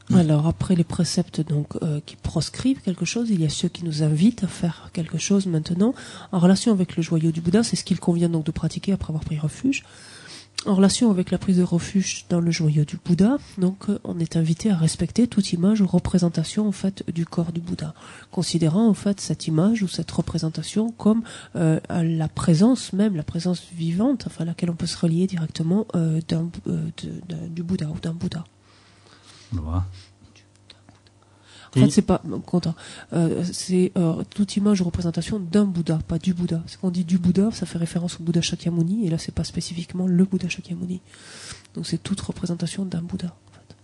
Alors après les préceptes donc qui proscrivent quelque chose, il y a ceux qui nous invitent à faire quelque chose maintenant en relation avec le joyau du Bouddha. C'est ce qu'il convient donc de pratiquer après avoir pris refuge. En relation avec la prise de refuge dans le joyau du Bouddha, donc on est invité à respecter toute image ou représentation en fait du corps du Bouddha, considérant en fait cette image ou cette représentation comme la présence même, la présence vivante, enfin à laquelle on peut se relier directement du Bouddha ou d'un Bouddha. En fait, c'est pas content. C'est toute image ou représentation d'un Bouddha, pas du Bouddha. Ce qu'on dit du Bouddha, ça fait référence au Bouddha Shakyamuni, et là, c'est pas spécifiquement le Bouddha Shakyamuni. Donc, c'est toute représentation d'un Bouddha, en fait.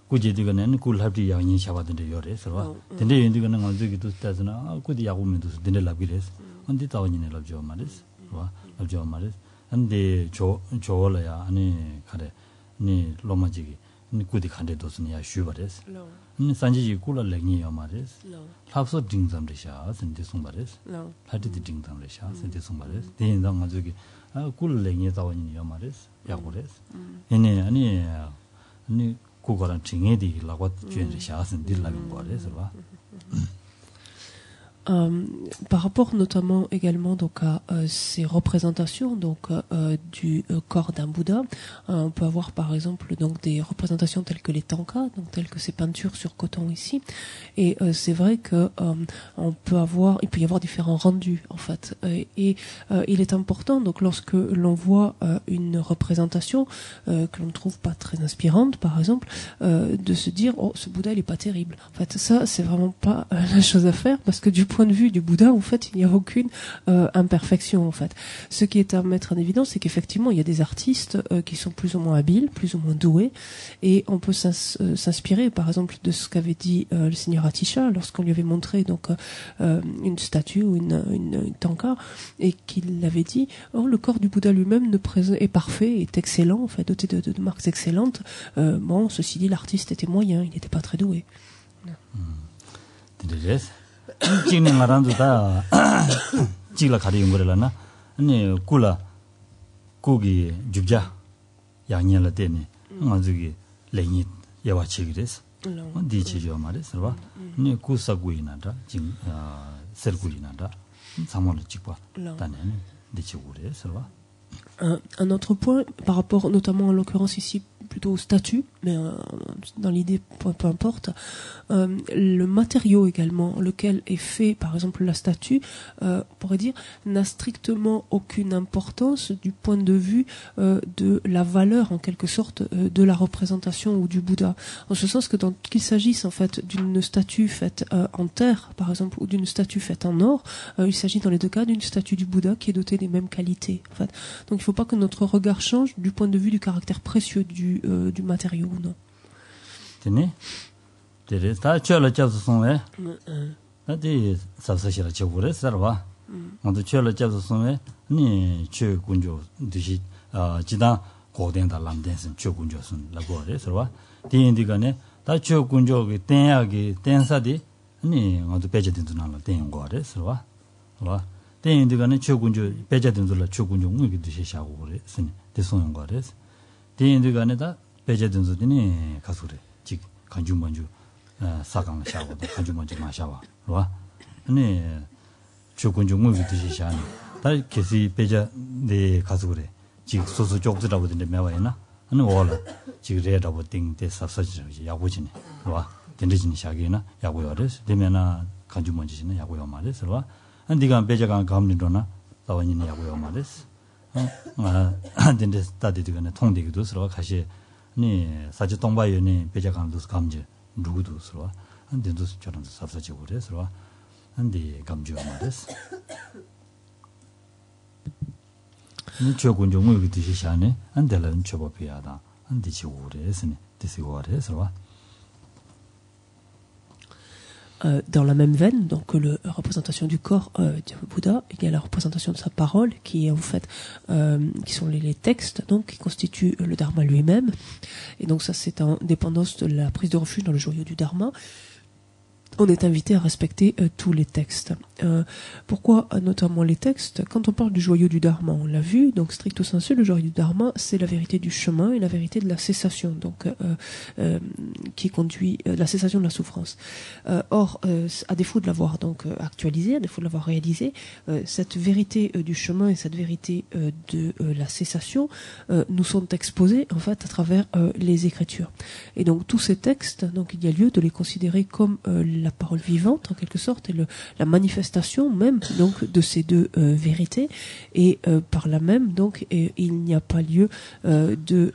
구제디가는 굴합디 양이 샤바던데 요래 서로 근데 인디가는 어저기도 따스나 구디 야구면도 근데 라비레스 근데 타원이네 랍죠 말이스 와 랍죠 말이스 근데 조올야 아니 가래 니 로마지기 니 구디 칸데도스니 야 슈바레스 니 산지지 굴라랭이요 말이스 합서 딩잠르샤 선데 송바레스 하디디 딩잠르샤 선데 송바레스 대인당 어저기 굴랭이 타원이요 말이스 야고레스 얘네 아니 고거랑 징에디 라고 주연이 샤슨 딜라는 거래 서로. Par rapport notamment également donc à ces représentations donc du corps d'un Bouddha, on peut avoir par exemple donc des représentations telles que les tankas, donc telles que ces peintures sur coton ici, et c'est vrai que il peut y avoir différents rendus en fait, et il est important donc lorsque l'on voit une représentation que l'on ne trouve pas très inspirante par exemple, de se dire oh ce Bouddha il est pas terrible. En fait ça c'est vraiment pas la chose à faire parce que du point de vue du Bouddha, en fait, il n'y a aucune imperfection, en fait. Ce qui est à mettre en évidence, c'est qu'effectivement, il y a des artistes qui sont plus ou moins habiles, plus ou moins doués, et on peut s'inspirer, par exemple, de ce qu'avait dit le seigneur Atisha lorsqu'on lui avait montré donc une statue ou une tanka, et qu'il avait dit oh, le corps du Bouddha lui-même est parfait, est excellent, en fait, doté de marques excellentes. Bon, ceci dit, l'artiste était moyen, il n'était pas très doué. 찍는 말한도 다 찍라 가리는 거라나 아니 꿀라 고기 죽자 양념을 때네 아주기 레니 야와치기레스 디치죠 말이스 봐 네 구사구이나다 진 설구이나다 상황을 찍고 다네는 디치고레스 봐 Un autre point par rapport notamment en l'occurrence ici plutôt au statut mais dans l'idée, peu importe, le matériau également, lequel est fait, par exemple la statue, on pourrait dire, n'a strictement aucune importance du point de vue de la valeur, en quelque sorte, de la représentation ou du Bouddha. En ce sens que qu'il s'agisse en fait d'une statue faite en terre, par exemple, ou d'une statue faite en or, il s'agit dans les deux cas d'une statue du Bouddha qui est dotée des mêmes qualités. En fait. Donc il ne faut pas que notre regard change du point de vue du caractère précieux du matériau, non. Tenez, t'as tu as le job son ouais. T'as ça ça c'est le job ça va. On tu as le job son ouais. Ni tu kunjo dishi jidan 고된 달람 댄스 조군조선 라고래 서와 디인디가네 다 조군조게 땡야게 댄사디 아니 어디 배제된도 나라 땡인 거래 서와 와 디인디가네 조군조 배제된도라 조군조 응기도 시샤고 그래 스니 대소용 거래 디인디가네 다 배제된도니 가수래 직 간주먼주 사강 샤고 간주먼주 마샤와 와 아니 조군조 응기도 시샤니 다 계시 배제 네 가수 그래 지금 소소 쪽들하고 되는데 매와이나 아니 올라 지금 레다고 띵때 삽사지 야구지네 와 된지니 샤기나 야구요레스 되면아 간주먼지는 야구요 말레스 와 안디가 배자가 감리도나 사원이네 야구요 말레스 된데 따디드가네 통되기도 서로 가시 아니 사지 동바이네 배자강도 감지 누구도 서로 안된도 저런 삽사지고 그래서 안디 감주요 말레스 Dans la même veine, donc la représentation du corps du Bouddha, il y a la représentation de sa parole, qui est en fait, qui sont les textes, donc qui constituent le Dharma lui-même. Et donc ça, c'est en dépendance de la prise de refuge dans le joyau du Dharma. On est invité à respecter tous les textes. Pourquoi notamment les textes? Quand on parle du joyau du Dharma, on l'a vu, donc stricto sensu, le joyau du Dharma, c'est la vérité du chemin et la vérité de la cessation, donc qui conduit la cessation de la souffrance. Or, à défaut de l'avoir donc actualisé, à défaut de l'avoir réalisé, cette vérité du chemin et cette vérité de la cessation nous sont exposés en fait à travers les Écritures. Et donc tous ces textes, donc il y a lieu de les considérer comme la parole vivante en quelque sorte et la manifestation même donc de ces deux vérités et par là même donc il n'y a pas lieu de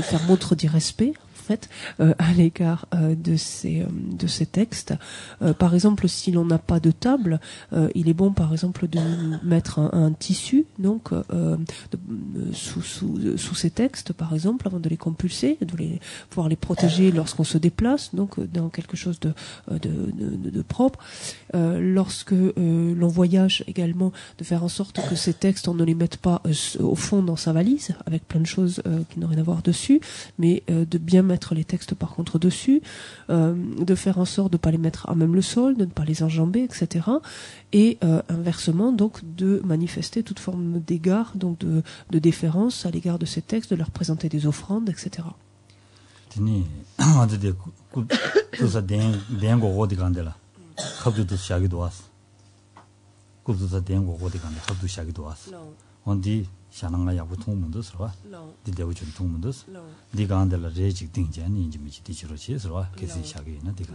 faire montre d'irrespect en fait à l'égard de ces textes. Par exemple, si l'on n'a pas de table, il est bon par exemple de mettre un tissu donc sous ces textes par exemple avant de les compulser, de pouvoir les protéger lorsqu'on se déplace, donc dans quelque chose de propre. Lorsque l'on voyage également, de faire en sorte que ces textes on ne les mette pas au fond dans sa valise avec plein de choses qui n'ont rien à voir dessus, mais de bien mettre les textes par contre dessus, de faire en sorte de ne pas les mettre à même le sol, de ne pas les enjamber, etc. Et inversement, donc, de manifester toute forme d'égard, donc de déférence à l'égard de ces textes, de leur présenter des offrandes, etc. 샤낭가 야구 통문도 서와 디데오 준 통문도 네가 안들라 레직 딩자니 이제 미치 디치로치 서와 계시 샤게나 디가.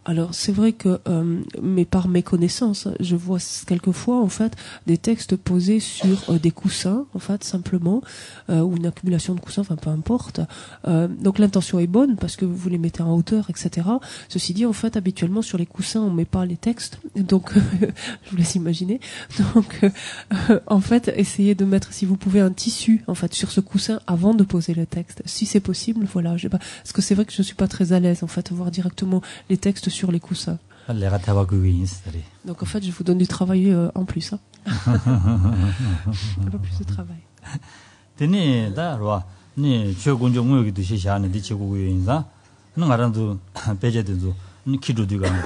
Alors c'est vrai que mais par méconnaissance, je vois quelquefois en fait des textes posés sur des coussins en fait simplement ou une accumulation de coussins, enfin peu importe. Donc l'intention est bonne parce que vous les mettez en hauteur, etc. Ceci dit en fait habituellement sur les coussins on met pas les textes, donc je vous laisse imaginer. Donc en fait essayez de mettre si vous pouvez un tissu en fait sur ce coussin avant de poser le texte, si c'est possible. Voilà, je sais pas, parce que c'est vrai que je suis pas très à l'aise en fait à voir directement les textes sur les coussins. Donc en fait je vous donne du travail en plus hein. Un peu plus de travail. Tene da ro ni 최군조 무역이 드시 샤네 디치고고 인자 나랑도 배제돼도 니 키도디가네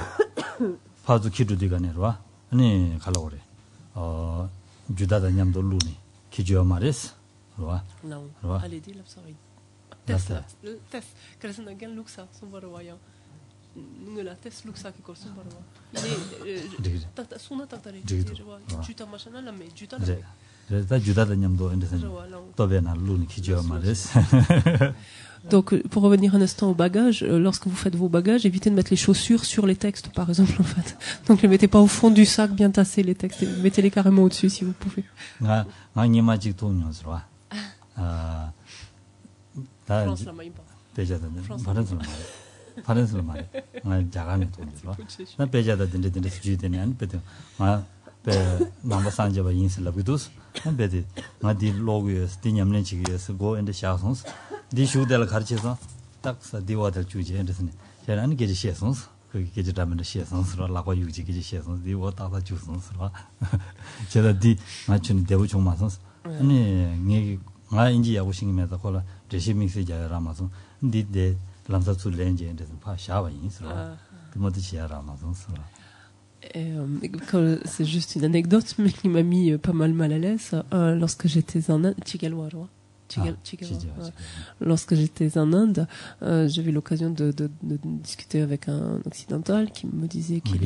파도 키도디가네 로 아니 갈라오래 주다다 냠도 루니 키지오 마레스 로 Non. Allez, dis l'absorbe. Le test. Quel est le gain luxa son barawayan. Nungela test luxa qui corson barawa. Il est tata suna tata tu ta machana la mais tu ta 그래서 주다다 냠도 인데서 또베나 루니 키죠 말레스. Donc, pour revenir un instant au bagage, lorsque vous faites vos bagages, évitez de mettre les chaussures sur les textes, par exemple, en fait. Donc, ne les mettez pas au fond du sac, bien tassés, les textes. Mettez-les carrément au-dessus, si vous pouvez. France la main pas. France la main. 자가네 돈이로. 나 배자다 된데 수주되는 배도. 배 남바 산저바 인슬라비도스. 배디 나디 로그에서 디냠는 지기에서 고 인데 샤송스. 디 슈델 가르쳐서 딱사 디와들 주제 인데스네. 제가 게지 시송스. 그 게지라면 시송스로 라고 유지 게지 시송스. 디와 따다 주송스로. 제가 디 맞춘 대부 종마송스. 아니 네 나 인지 야고 신임에서 콜라 레시믹스 자라마송. 디데 람사수 렌제 인데스 파 샤바 인스로. 모두 시야라마송스. C'est juste une anecdote, mais qui m'a mis pas mal à l'aise lorsque j'étais en Inde. Lorsque j'étais en Inde, j'ai eu l'occasion de discuter avec un occidental qui me disait qu'il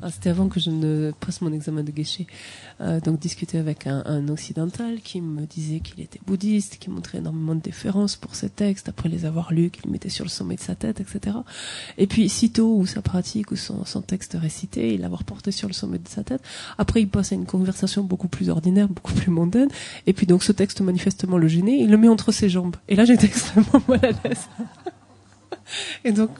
c'était avant que je ne passe mon examen de geshe. Donc discuter avec un occidental qui me disait qu'il était bouddhiste, qui montrait énormément de déférence pour ses textes après les avoir lus, qu'il mettait sur le sommet de sa tête, etc. Et puis sitôt où sa pratique ou son texte récité, il l'avoir porté sur le sommet de sa tête. Après il passe à une conversation beaucoup plus ordinaire, beaucoup plus mondaine. Et puis donc ce texte manifestement le gênait, il le met entre ses jambes. Et là j'étais extrêmement mal à l'aise. Et donc,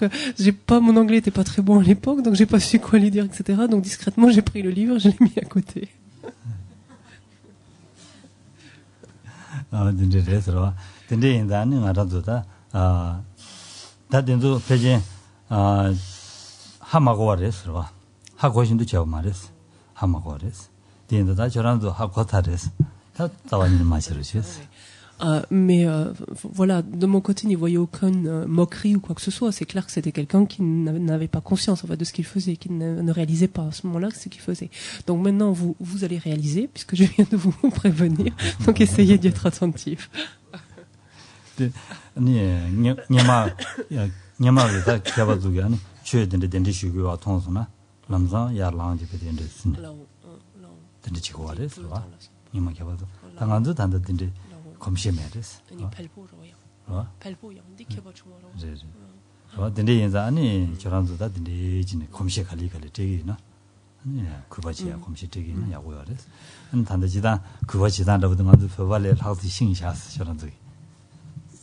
mon anglais était pas très bon à l'époque, donc j'ai pas su quoi lui dire, etc. Donc discrètement, j'ai pris le livre, je l'ai mis à côté. Mais voilà, de mon côté, n'y voyez aucune moquerie ou quoi que ce soit. C'est clair que c'était quelqu'un qui n'avait pas conscience en fait de ce qu'il faisait, qui ne réalisait pas à ce moment-là ce qu'il faisait. Donc maintenant, vous allez réaliser, puisque je viens de vous prévenir. Donc essayez d'y être attentif. 검시메레스. 근데 이제 아니 저랑도다 근데 이제 검시 관리 되기나. 아니 그거지야 검시 되기는 야고야레스. 한 단대지다 그거지다라고 등한도 표발에 하고 신샤스 저랑도.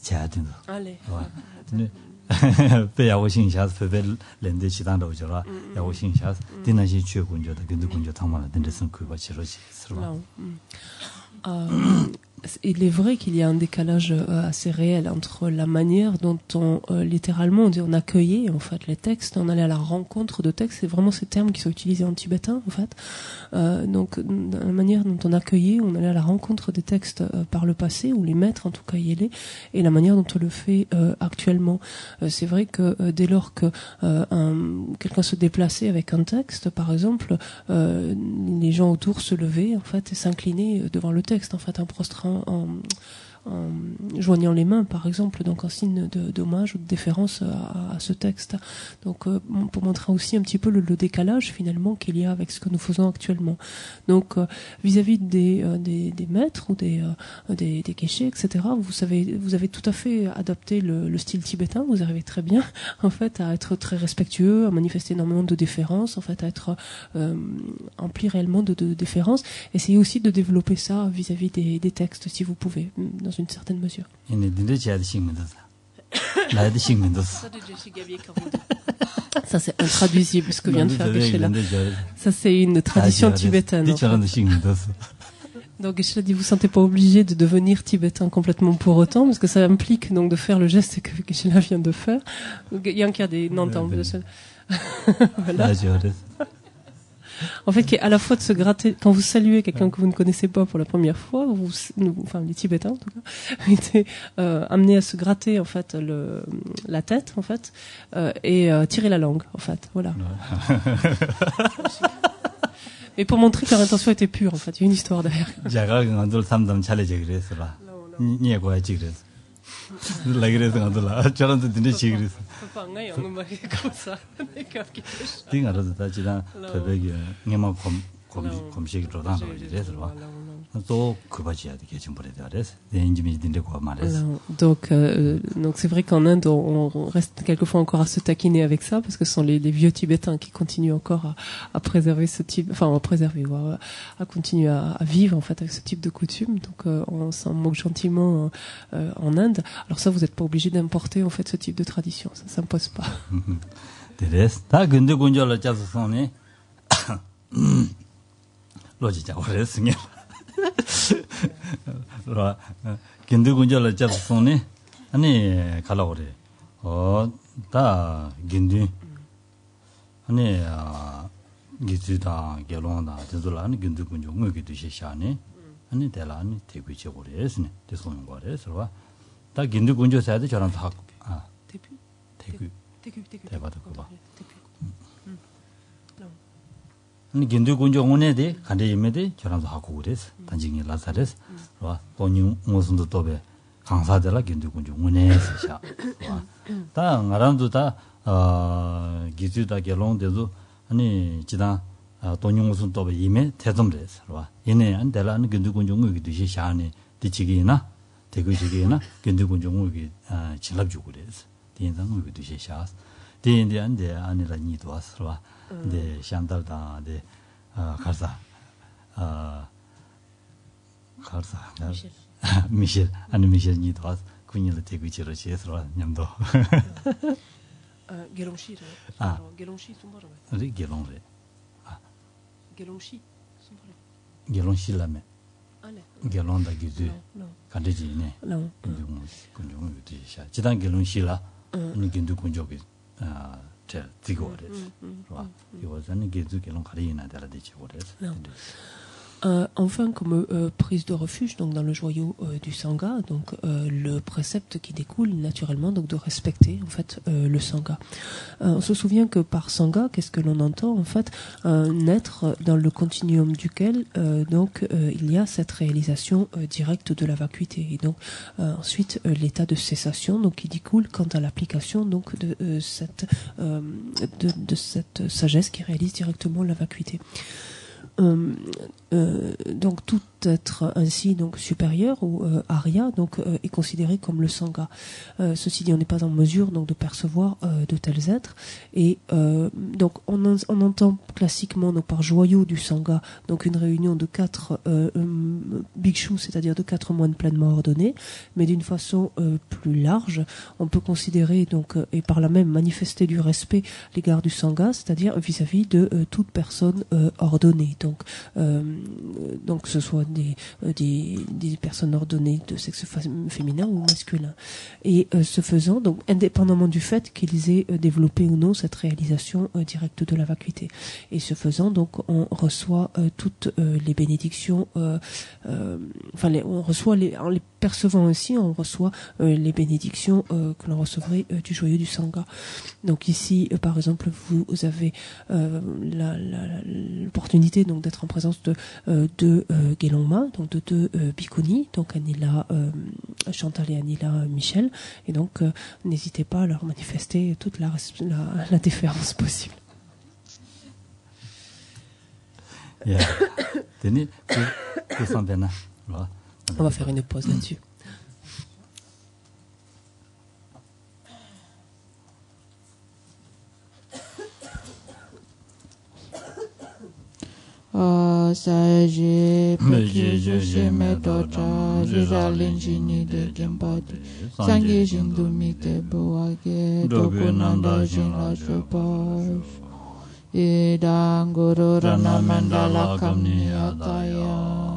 자든도. 알레. 근데 배야고 신샤스 표벨 렌데 지단도 저라 야고 신샤스 디나시 최군저다 근데 군저 당만은 된데선 그거지로지. Il est vrai qu'il y a un décalage assez réel entre la manière dont littéralement on accueillait en fait les textes, on allait à la rencontre de textes, c'est vraiment ces termes qui sont utilisés en tibétain en fait. Donc la manière dont on accueillait, on allait à la rencontre des textes par le passé, ou les maîtres en tout cas y allaient, et la manière dont on le fait actuellement. C'est vrai que dès lors que quelqu'un se déplaçait avec un texte, par exemple, les gens autour se levaient en fait et s'inclinaient devant le texte en fait, en prostrant, en joignant les mains par exemple, donc en signe d'hommage ou de déférence à ce texte. Donc pour montrer aussi un petit peu le décalage finalement qu'il y a avec ce que nous faisons actuellement. Donc vis-à-vis des maîtres ou des geshe, etc., vous avez tout à fait adapté le style tibétain, vous arrivez très bien en fait à être très respectueux, à manifester énormément de déférence, en fait à être empli réellement de déférence. Essayez aussi de développer ça vis-à-vis des textes si vous pouvez, dans une certaine mesure. Ça c'est intraduisible ce que vient de faire Geshe-la. Ça c'est une tradition tibétaine. Donc Geshe-la dit, vous ne sentez pas obligé de devenir tibétain complètement pour autant, parce que ça implique donc de faire le geste que Geshe-la vient de faire. Il y a un cas des Nantang de ça. Voilà. En fait, qui est à la fois de se gratter, quand vous saluez quelqu'un que vous ne connaissez pas pour la première fois, enfin les Tibétains en tout cas, étaient amenés à se gratter en fait la tête en fait et tirer la langue en fait, voilà. Et pour montrer que leur intention était pure en fait, il y a une histoire derrière. 검식이 들어간 거래서 또 그바지야 되게 좀 버려야 돼. 인지미 된데 거 말해서. Donc c'est vrai qu'en Inde on reste quelquefois encore à se taquiner avec ça parce que ce sont les vieux Tibétains qui continuent encore à préserver ce type, enfin à préserver, à continuer à vivre en fait avec ce type de coutume. Donc on s'en moque gentiment en Inde. Alors ça, vous n'êtes pas obligé d'importer en fait ce type de tradition, ça s'impose pas. Teresa, 다 근데 군절을 짜서서네. 로지자 그랬으니. 라 근데 군절을 짜서서네. 아니 가라 그래. 다 근데 아니 기지다 결혼다 저들아니 근데 군절 뭐게 되시샤네. 아니 대라니 대비지 그랬으니. 대소는 거래서 다 근데 군절 사야 돼 저랑 다 대비 대바도 그거. 아니 긴도 군조 오네데 간데 임메데 저랑도 하고 그랬어. 단징이 라사레스. 와. 돈이 무슨도 또베 강사들라 긴도 군조 오네서 샤. 와. 다 나랑도 다 기주다 결혼데도 아니 지다 돈이 무슨 또베 임메 대dom레스. 와. 얘네 안 될라는 긴도 군조 오기도 샤네. 디치기나 대구지기나 긴도 군조 오기 진압 주고 그랬어. 대인상 오기도 샤. 대인데 안데 아니라 니도 왔어. 네, 샹달다, 네, 가르사, 미셸, 아니 미셸 니도 왔어. 군인을 대고 지러지에서 냠도. 게롱시, 게롱시 숨바로. 아니 게롱레. 게롱시 숨바로. 게롱시라메. 아네. 게롱다 기즈. 간데지네. 군종 유디샤. 지단 게롱시라. 니 긴도 군족이 Enfin, comme prise de refuge donc dans le joyau du Sangha, donc le précepte qui découle naturellement donc de respecter en fait le Sangha. On se souvient que par Sangha, qu'est-ce que l'on entend en fait? Un être dans le continuum duquel donc il y a cette réalisation directe de la vacuité et donc ensuite l'état de cessation donc qui découle quant à l'application donc de cette sagesse qui réalise directement la vacuité. Donc tout être ainsi donc supérieur ou arya donc est considéré comme le sangha. Ceci dit, on n'est pas en mesure donc de percevoir de tels êtres et donc on entend classiquement donc par joyau du sangha donc une réunion de 4 bhikshus, c'est-à-dire de 4 moines pleinement ordonnés, mais d'une façon plus large, on peut considérer donc et par là même manifester du respect à l'égard du sangha, c'est-à-dire vis-à-vis de toute personne ordonnée. Donc que ce soit des personnes ordonnées de sexe féminin ou masculin. Et ce faisant, donc indépendamment du fait qu'ils aient développé ou non cette réalisation directe de la vacuité. Et ce faisant, donc on reçoit toutes les bénédictions, on reçoit en les percevant aussi, on reçoit les bénédictions que l'on recevrait du joyau du Sangha. Donc ici, par exemple, vous avez l'opportunité donc d'être en présence de Gelongma, donc de 2 bhikkhunis, donc Anila Chantal et Anila Michel, et donc n'hésitez pas à leur manifester toute la déférence possible. On va faire une pause là-dessus. Saje Peki Joshe Metota Jira Lenjini de Gembadi Sange Jindumi de Boage Dokunanda Jinla Shopash Idanguru Rana Mandala Kamni Ataya